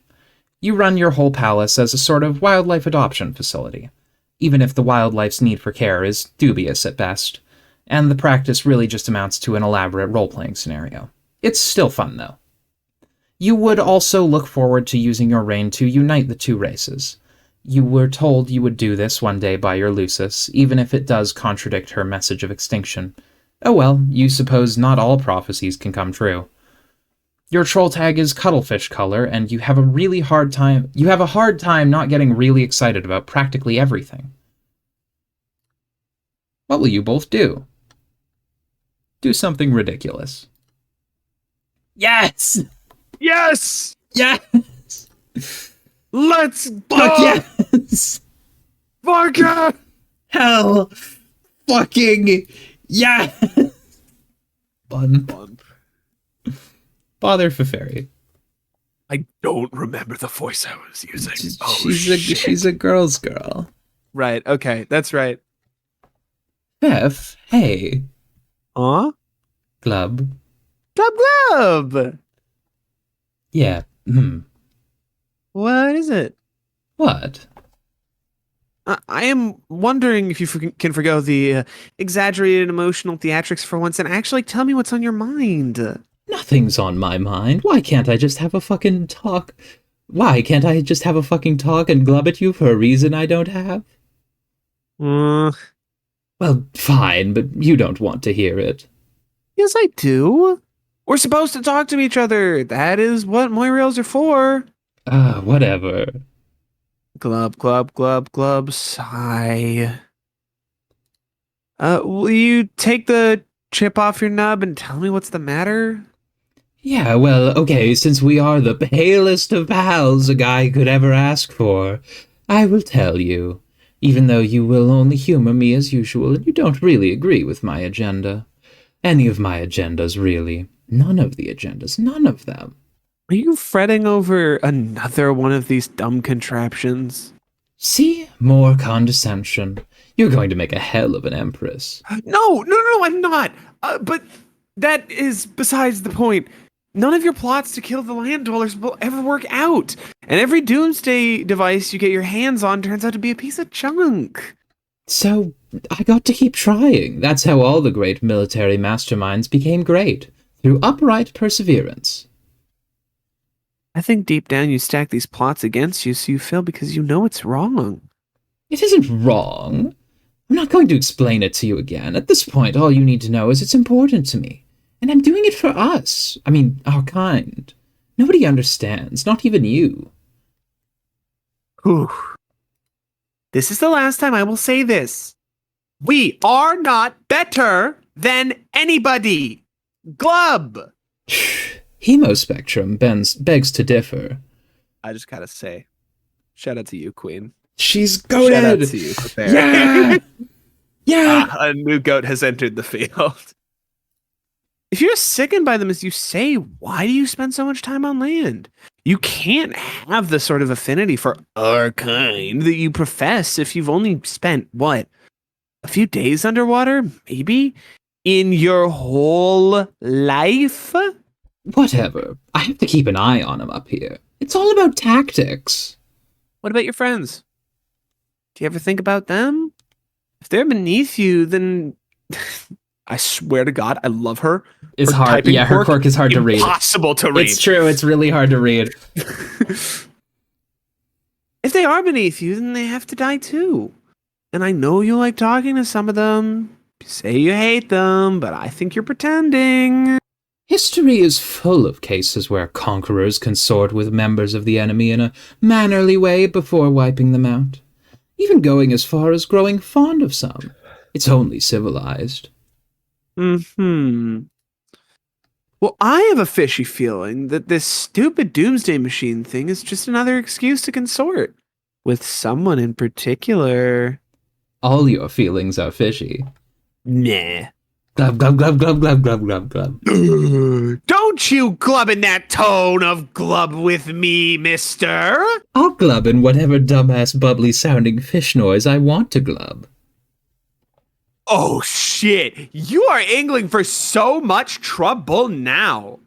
You run your whole palace as a sort of wildlife adoption facility, even if the wildlife's need for care is dubious at best, and the practice really just amounts to an elaborate role-playing scenario. It's still fun, though. You would also look forward to using your reign to unite the two races. You were told you would do this one day by your Lucis, even if it does contradict her message of extinction. Oh well, you suppose not all prophecies can come true. Your troll tag is cuttlefish color, and you have a hard time not getting really excited about practically everything. What will you both do? Do something ridiculous. Yes! Yes! Yes! Let's Fuck go! yes! Fuck yeah! Hell fucking yes! Bun. Father Feferi. I don't remember the voice I was using. She's a girl's girl. Right, okay, that's right. Fef, hey. Huh? Glub. Glub! Yeah, What is it? What? I am wondering if you can forgo the exaggerated emotional theatrics for once and actually tell me what's on your mind. Nothing's on my mind. Why can't I just have a fucking talk? Why can't I just have a fucking talk and glub at you for a reason I don't have? Well, fine, but you don't want to hear it. Yes, I do. We're supposed to talk to each other. That is what Moiralles are for. Whatever. Glub, sigh. Will you take the chip off your nub and tell me what's the matter? Yeah, well, okay, since we are the palest of pals a guy could ever ask for, I will tell you, even though you will only humor me as usual and you don't really agree with my agenda. Any of my agendas, really. None of the agendas. None of them. Are you fretting over another one of these dumb contraptions? See? More condescension. You're going to make a hell of an empress. No, I'm not. But that is besides the point. None of your plots to kill the land dwellers will ever work out. And every doomsday device you get your hands on turns out to be a piece of junk. So, I got to keep trying. That's how all the great military masterminds became great. Through upright perseverance. I think deep down you stack these plots against you so you fail because you know it's wrong. It isn't wrong. I'm not going to explain it to you again. At this point, all you need to know is it's important to me. And I'm doing it for us. I mean, our kind. Nobody understands, not even you. Whew. This is the last time I will say this. We are not better than anybody. Glub! Hemospectrum begs to differ. I just gotta say, shout out to you, Queen. She's goated! Shout out to you, Feferi. Yeah! Yeah! A new goat has entered the field. If you're sickened by them as you say, why do you spend so much time on land? You can't have the sort of affinity for our kind that you profess if you've only spent, what, a few days underwater, maybe, in your whole life? Whatever. I have to keep an eye on him up here. It's all about tactics. What about your friends? Do you ever think about them? If they're beneath you, then I swear to God, I love her. It's Her hard. typing Yeah, her quirk is hard to read. Impossible to read. It's true. It's really hard to read. If they are beneath you, then they have to die too. And I know you like talking to some of them. You say you hate them, but I think you're pretending. History is full of cases where conquerors consort with members of the enemy in a mannerly way before wiping them out, even going as far as growing fond of some. It's only civilized. Well, I have a fishy feeling that this stupid doomsday machine thing is just another excuse to consort with someone in particular. All your feelings are fishy. Nah. Glub, glub, glub, glub, glub, glub, glub, glub. Don't you glub in that tone of glub with me, mister. I'll glub in whatever dumbass bubbly sounding fish noise I want to glub. Oh shit, you are angling for so much trouble now.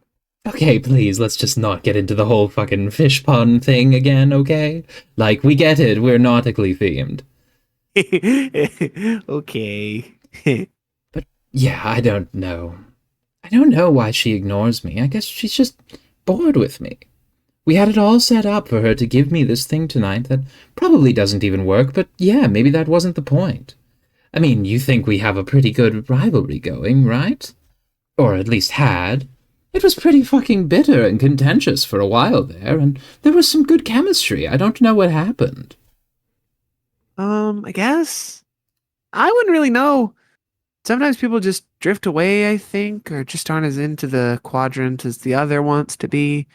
Okay, please, let's just not get into the whole fucking fish pun thing again, okay? Like, we get it, we're nautically themed. Okay. But yeah, I don't know. I don't know why she ignores me. I guess she's just bored with me. We had it all set up for her to give me this thing tonight that probably doesn't even work, but yeah, maybe that wasn't the point. I mean, you think we have a pretty good rivalry going, right? Or at least had. It was pretty fucking bitter and contentious for a while there, and there was some good chemistry. I don't know what happened. I guess. I wouldn't really know. Sometimes people just drift away, I think, or just aren't as into the quadrant as the other wants to be.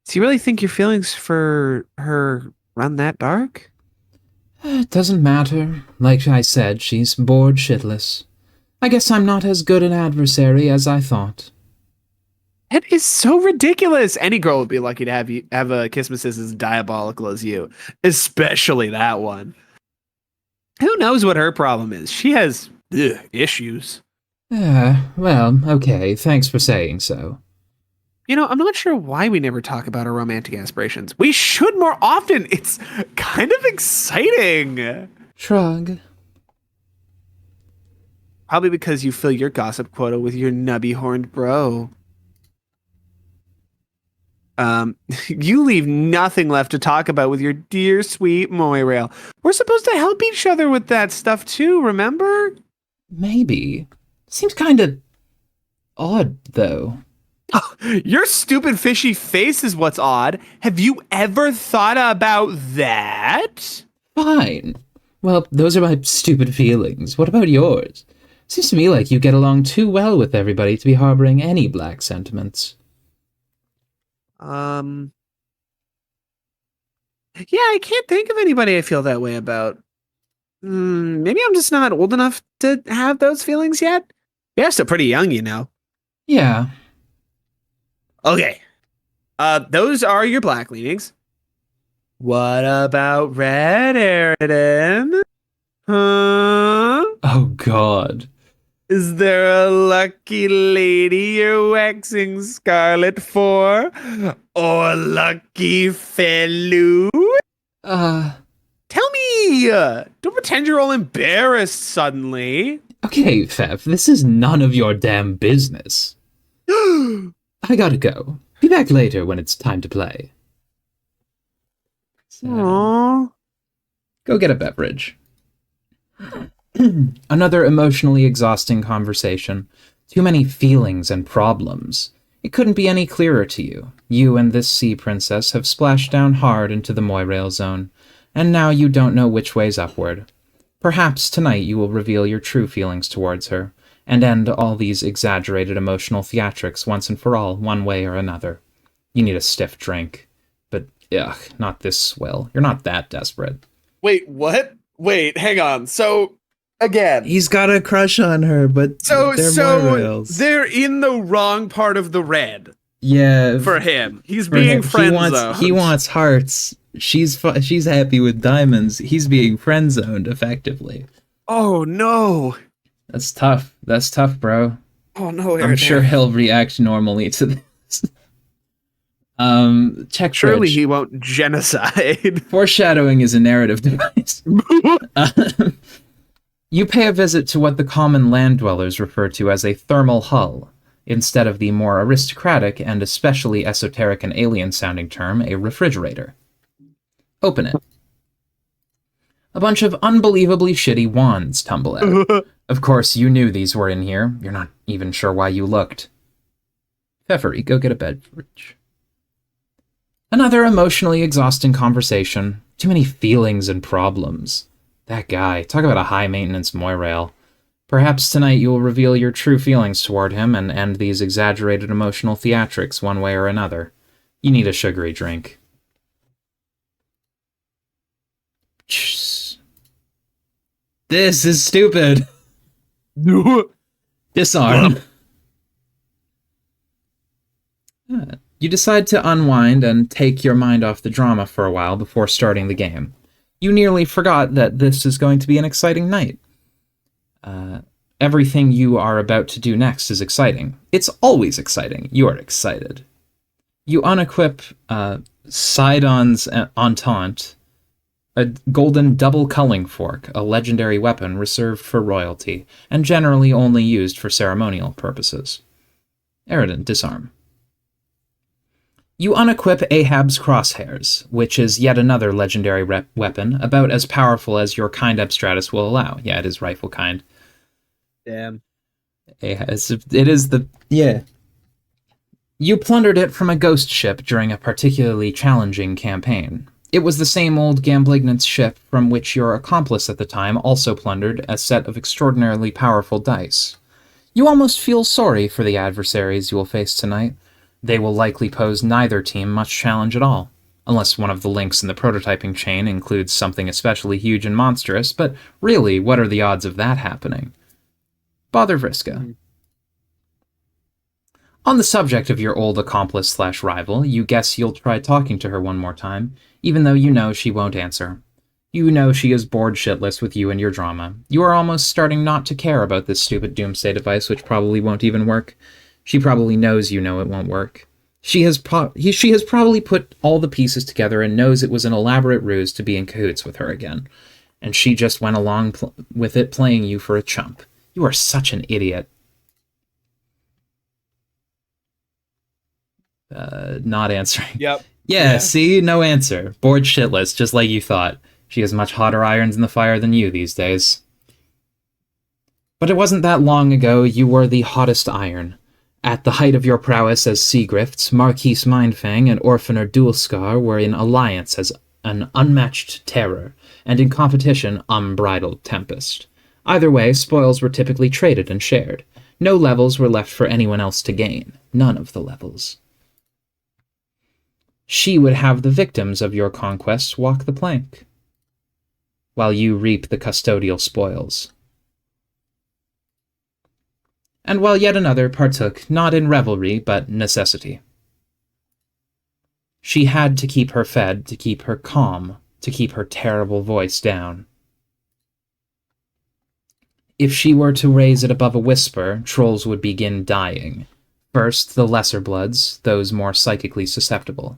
Do you really think your feelings for her run that dark? It doesn't matter. Like I said, she's bored shitless. I guess I'm not as good an adversary as I thought. It is so ridiculous. Any girl would be lucky to have a Kismet as diabolical as you, especially that one. Who knows what her problem is? She has issues. Well, okay, thanks for saying so. You know, I'm not sure why we never talk about our romantic aspirations. We should more often. It's kind of exciting. Shrug. Probably because you fill your gossip quota with your nubby-horned bro. You leave nothing left to talk about with your dear sweet Moiralle. We're supposed to help each other with that stuff too, remember? Maybe. Seems kinda odd, though. Your stupid fishy face is what's odd. Have you ever thought about that? Fine. Well, those are my stupid feelings. What about yours? Seems to me like you get along too well with everybody to be harboring any black sentiments. Yeah, I can't think of anybody I feel that way about. Maybe I'm just not old enough to have those feelings yet. You're still pretty young, you know. Yeah. Okay. Those are your black leanings. What about red, Eridan? Huh? Oh, God. Is there a lucky lady you're waxing scarlet for? Or lucky fellow? Tell Me! Don't pretend you're all embarrassed suddenly. Okay, Fev, this is none of your damn business. I gotta go. Be back later when it's time to play. So, Aww. go get a beverage. Another emotionally exhausting conversation. Too many feelings and problems. It couldn't be any clearer to you. You and this sea princess have splashed down hard into the Moiralle zone, and now you don't know which way's upward. Perhaps tonight you will reveal your true feelings towards her, and end all these exaggerated emotional theatrics once and for all, one way or another. You need a stiff drink. But, ugh, not this swill. You're not that desperate. Wait, what? Wait, hang on. So, again. He's got a crush on her, but they're Moiralles. They're in the wrong part of the red Yeah. for him. He's for being him. friend-zoned. He wants hearts. She's happy with diamonds. He's being friend-zoned, effectively. Oh, no. That's tough. That's tough, bro. Oh, no, I'm sure he'll react normally to this. Check Surely fridge. he won't genocide. Foreshadowing is a narrative device. You pay a visit to what the common land dwellers refer to as a thermal hull, instead of the more aristocratic and especially esoteric and alien-sounding term, a refrigerator. Open it. A bunch of unbelievably shitty wands tumble out. Of course, you knew these were in here. You're not even sure why you looked. Feferi, go get a beverage. Another emotionally exhausting conversation. Too many feelings and problems. That guy. Talk about a high-maintenance Moirale. Perhaps tonight you will reveal your true feelings toward him and end these exaggerated emotional theatrics one way or another. You need a sugary drink. This is stupid. Disarm. You decide to unwind and take your mind off the drama for a while before starting the game. You nearly forgot that this is going to be an exciting night. Everything you are about to do next is exciting. It's always exciting. You are excited. You unequip Sidon's Entente, a golden double culling fork, a legendary weapon reserved for royalty, and generally only used for ceremonial purposes. Eridan, disarm. You unequip Ahab's crosshairs, which is yet another legendary weapon, about as powerful as your kind Abstratus will allow. Yeah, it is rifle kind. Damn. It is the... yeah. You plundered it from a ghost ship during a particularly challenging campaign. It was the same old Gamblignant's ship from which your accomplice at the time also plundered a set of extraordinarily powerful dice. You almost feel sorry for the adversaries you will face tonight. They will likely pose neither team much challenge at all, unless one of the links in the prototyping chain includes something especially huge and monstrous, but really, what are the odds of that happening? Bother Vriska. On the subject of your old accomplice/rival, you guess you'll try talking to her one more time, even though you know she won't answer. You know she is bored shitless with you and your drama. You are almost starting not to care about this stupid doomsday device which probably won't even work. She probably knows you know it won't work. She has probably put all the pieces together and knows it was an elaborate ruse to be in cahoots with her again. And she just went along with it, playing you for a chump. You are such an idiot. Not answering. Yep. Yeah, see? No answer. Bored shitless, just like you thought. She has much hotter irons in the fire than you these days. But it wasn't that long ago you were the hottest iron. At the height of your prowess as Seagrifts, Marquise Mindfang and Orphaner Dualscar were in alliance as an unmatched terror, and in competition, unbridled tempest. Either way, spoils were typically traded and shared. No levels were left for anyone else to gain. None of the levels. She would have the victims of your conquests walk the plank, while you reap the custodial spoils. and while yet another partook not in revelry but necessity. She had to keep her fed, to keep her calm, to keep her terrible voice down. If she were to raise it above a whisper, trolls would begin dying. First, the lesser bloods, those more psychically susceptible.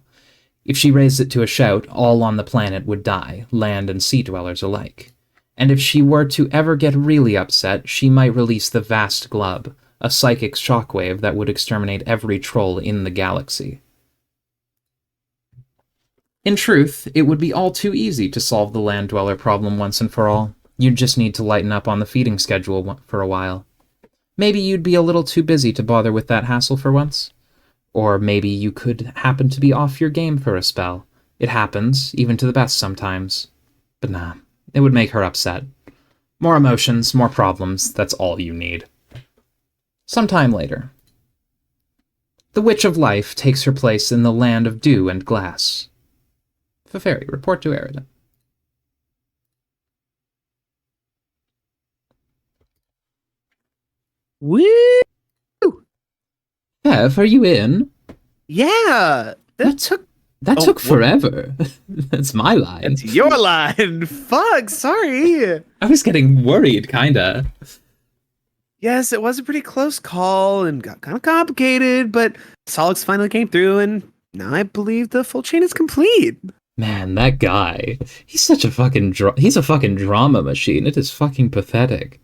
If she raised it to a shout, all on the planet would die, land and sea dwellers alike. And if she were to ever get really upset, she might release the Vast Glub, a psychic shockwave that would exterminate every troll in the galaxy. In truth, it would be all too easy to solve the land dweller problem once and for all. You'd just need to lighten up on the feeding schedule for a while. Maybe you'd be a little too busy to bother with that hassle for once. Or maybe you could happen to be off your game for a spell. It happens, even to the best sometimes. But nah, it would make her upset. More emotions, more problems, that's all you need. Sometime later. The Witch of Life takes her place in the land of dew and glass. Feferi, report to Eridan. Woo! Fef, are you in? Yeah, that took forever. That's my line. It's your line. Fuck, sorry. I was getting worried, kinda. Yes, it was a pretty close call and got kind of complicated, but Solix finally came through, and now I believe the full chain is complete. Man, that guy. He's such a fucking he's a fucking drama machine. It is fucking pathetic.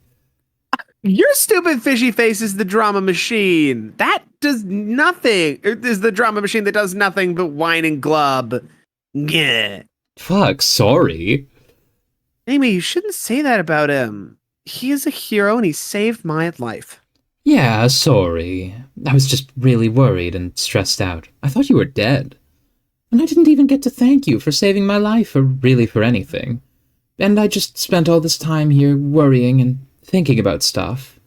Your stupid fishy face is the drama machine. That does nothing. It is the drama machine that does nothing but whine and glub. Yeah. Fuck, sorry. Amy, you shouldn't say that about him. He is a hero and he saved my life. Yeah, sorry. I was just really worried and stressed out. I thought you were dead. And I didn't even get to thank you for saving my life or really for anything. And I just spent all this time here worrying and thinking about stuff.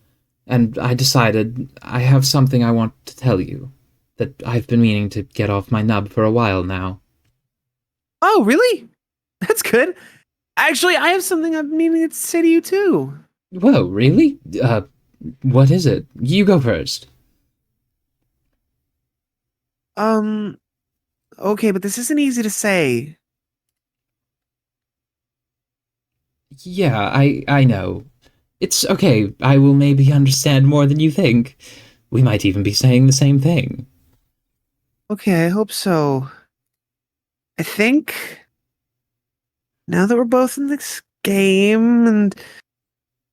And I decided I have something I want to tell you that I've been meaning to get off my nub for a while now. Oh, really? That's good. Actually, I have something I've been meaning to say to you too. Whoa, really? What is it? You go first. Okay, but this isn't easy to say. Yeah, I know. It's okay, I will maybe understand more than you think. We might even be saying the same thing. Okay, I hope so. I think now that we're both in this game and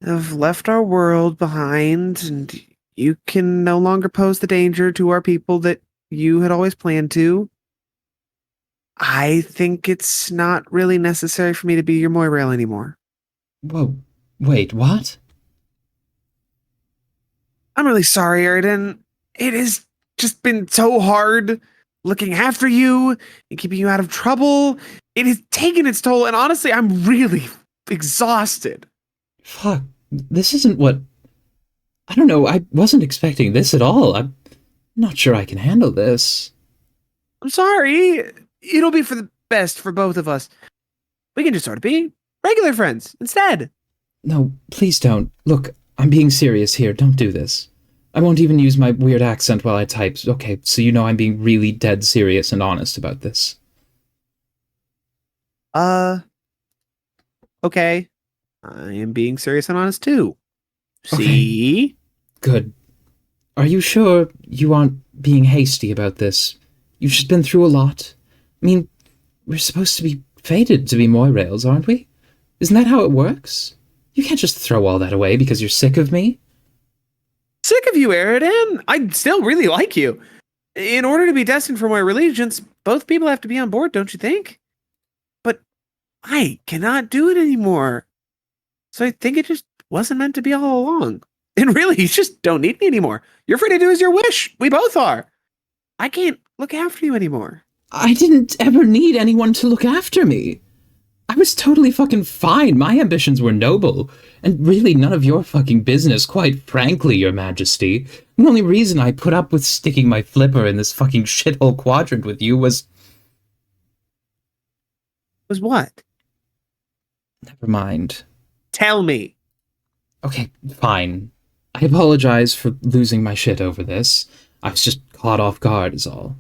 have left our world behind, and you can no longer pose the danger to our people that you had always planned to, I think it's not really necessary for me to be your Moirail anymore. Whoa, wait, what? I'm really sorry, Eridan. It has just been so hard looking after you and keeping you out of trouble. It has taken its toll, and honestly, I'm really exhausted. Fuck, this isn't what... I don't know, I wasn't expecting this at all. I'm not sure I can handle this. I'm sorry. It'll be for the best for both of us. We can just sort of be regular friends instead. No, please don't. Look, I'm being serious here. Don't do this. I won't even use my weird accent while I type. Okay, so you know I'm being really dead serious and honest about this. Okay. I am being serious and honest too. Okay. See? Good. Are you sure you aren't being hasty about this? You've just been through a lot. I mean, we're supposed to be fated to be Moirails, aren't we? Isn't that how it works? You can't just throw all that away because you're sick of me. Sick of you, Eridan. I still really like you. In order to be destined for Moirallegiance, both people have to be on board, don't you think? But I cannot do it anymore. So I think it just wasn't meant to be all along. And really, you just don't need me anymore. You're free to do as your wish. We both are. I can't look after you anymore. I didn't ever need anyone to look after me. I was totally fucking fine. My ambitions were noble. And really none of your fucking business, quite frankly, your majesty. The only reason I put up with sticking my flipper in this fucking shithole quadrant with you was... Was what? Never mind. Tell me. Okay, fine. I apologize for losing my shit over this. I was just caught off guard is all.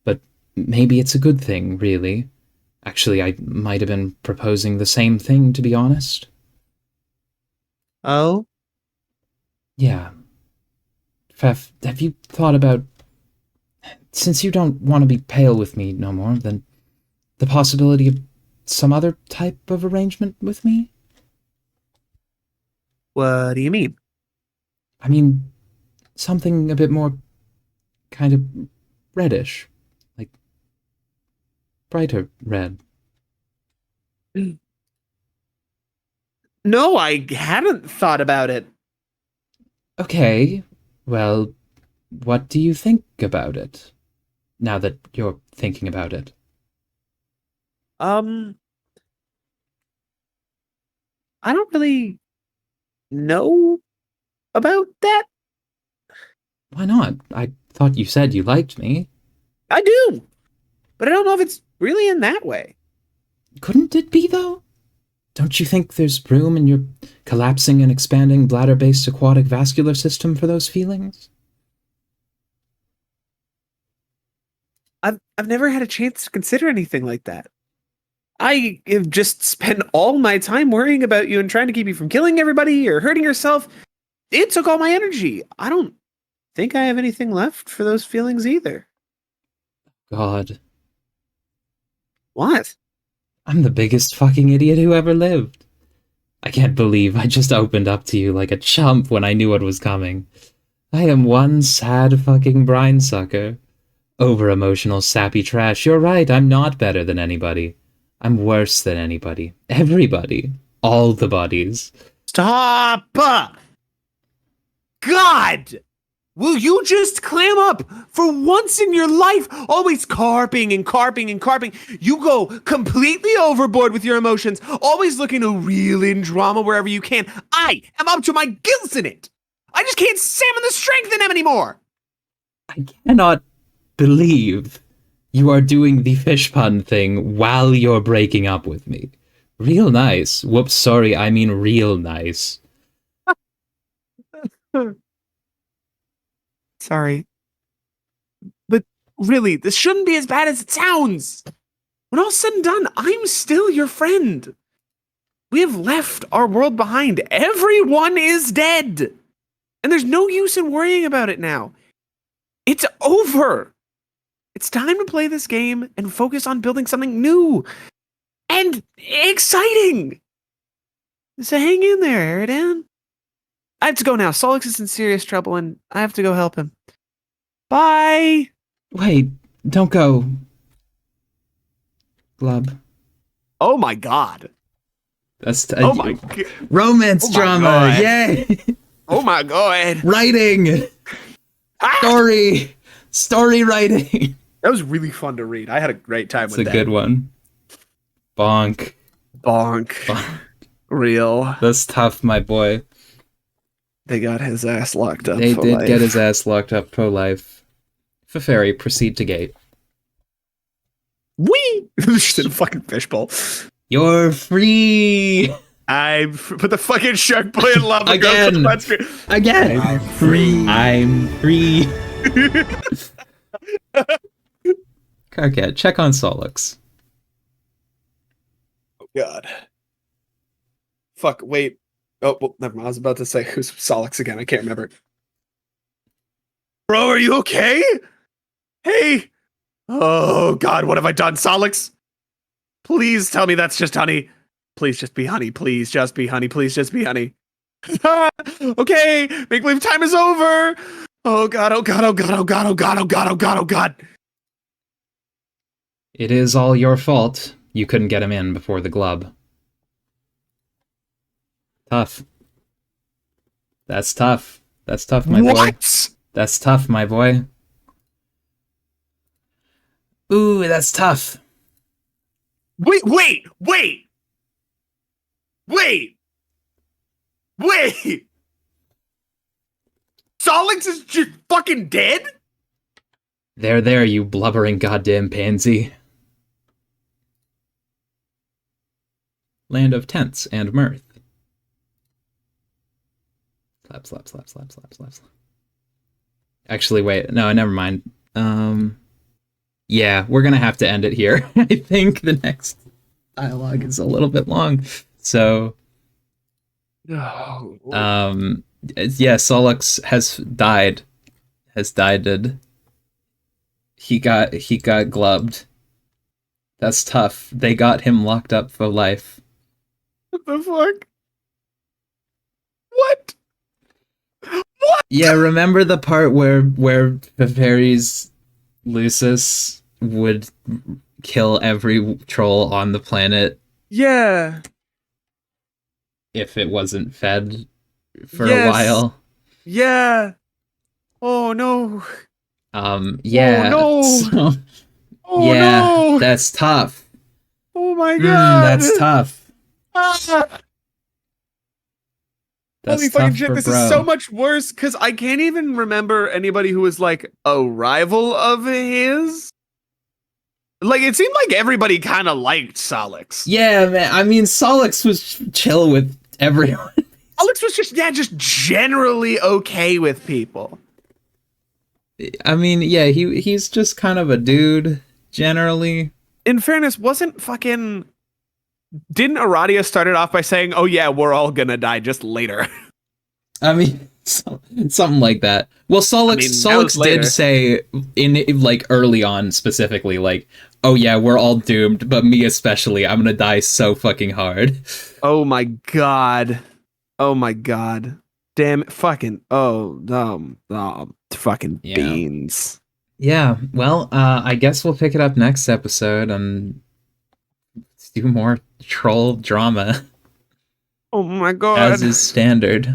But maybe it's a good thing, really. Actually, I might have been proposing the same thing, to be honest. Oh? Yeah. Fef, have you thought about... Since you don't want to be pale with me no more, then the possibility of some other type of arrangement with me? What do you mean? I mean, something a bit more kind of reddish. Like, brighter red. No, I hadn't thought about it. Okay, well, what do you think about it? Now that you're thinking about it. I don't really know about that. Why not? I thought you said you liked me. I do, but I don't know if it's really in that way. Couldn't it be, though? Don't you think there's room in your collapsing and expanding bladder-based aquatic vascular system for those feelings? I've never had a chance to consider anything like that. I have just spent all my time worrying about you and trying to keep you from killing everybody or hurting yourself. It took all my energy. I don't think I have anything left for those feelings either. God. What? I'm the biggest fucking idiot who ever lived. I can't believe I just opened up to you like a chump when I knew what was coming. I am one sad fucking brine sucker. Over-emotional sappy trash. You're right, I'm not better than anybody. I'm worse than anybody. Everybody. All the bodies. Stop! God! Will you just clam up for once in your life? Always carping and carping and carping. You go completely overboard with your emotions, always looking to reel in drama wherever you can. I am up to my gills in it. I just can't salmon the strength in them anymore. I cannot believe you are doing the fish pun thing while you're breaking up with me. Real nice. Whoops, sorry, I mean real nice. Sorry. But really, this shouldn't be as bad as it sounds. When all's said and done, I'm still your friend. We have left our world behind. Everyone is dead. And there's no use in worrying about it now. It's over. It's time to play this game and focus on building something new and exciting. So hang in there, Eridan. I have to go now. Solix is in serious trouble and I have to go help him. Bye. Wait, don't go. Glub. Oh my god. That's Oh my god. Romance Oh my drama, God. yay! Oh my god. Writing! Ah! Story writing! That was really fun to read. I had a great time It's with a that. good one. Bonk. Bonk. Bonk. Real. That's tough, my boy. They got his ass locked up. They for did life. get his ass locked up pro life. Feferi, proceed to gate. Wee! She's in a fucking fishbowl. You're free! I put the fucking shark boy in lava Again. girl to Again! I'm free! I'm free! Okay, check on Solix. Oh god. Fuck, wait. Oh, well, never mind. I was about to say who's Solix again. I can't remember. Bro, are you okay? Hey! Oh god, what have I done, Solix? Please tell me that's just honey. Please just be honey. Please just be honey. Please just be honey. Okay, make believe time is over. Oh god, oh god, oh god, oh god, oh god, oh god, oh god, oh god. It is all your fault. You couldn't get him in before the glub. Tough. That's tough. That's tough, my boy. What? That's tough, my boy. Ooh, that's tough. Wait. Solix is just fucking dead? There, you blubbering goddamn pansy. Land of tents and mirth. Slap, slap, slap, slap, slap, slap, slap. Actually, wait. No, never mind. Yeah, we're gonna have to end it here. I think the next dialogue is a little bit long. So, yeah, Solux has died. He got glubbed. That's tough. They got him locked up for life. What the fuck? What? What? Yeah, remember the part where Feferi's Lucis would kill every troll on the planet? Yeah. If it wasn't fed for a while. Yeah. Oh no. Yeah. Oh no. So, Oh yeah, no. that's tough. Oh my god. That's tough. Ah. That's Holy tough fucking shit, for this bro. is so much worse because I can't even remember anybody who was like a rival of his. Like, it seemed like everybody kind of liked Solix. Yeah, man. I mean, Solix was chill with everyone. Solix was just generally okay with people. I mean, yeah, he's just kind of a dude, generally. In fairness, didn't Aradia start it off by saying, oh yeah, we're all gonna die just later? I mean, something like that. Well, Solix did say in like early on specifically, like, oh yeah, we're all doomed, but me especially, I'm gonna die so fucking hard. Oh my god. Damn it, fucking fucking beans. Yeah, well, I guess we'll pick it up next episode and do more troll drama. Oh my god. As is standard.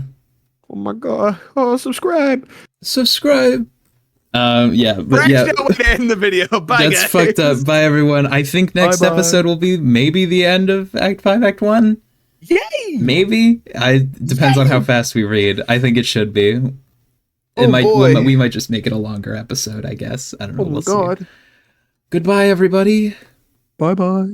Oh my god. Oh, subscribe. Yeah, but yeah. Way to end the video. Bye, That's guys. fucked up. Bye, everyone. I think next episode will be maybe the end of Act 5, Act 1. Yay! Maybe. Depends on how fast we read. I think it should be. We might just make it a longer episode, I guess. I don't know. Oh my god. See. Goodbye, everybody. Bye-bye.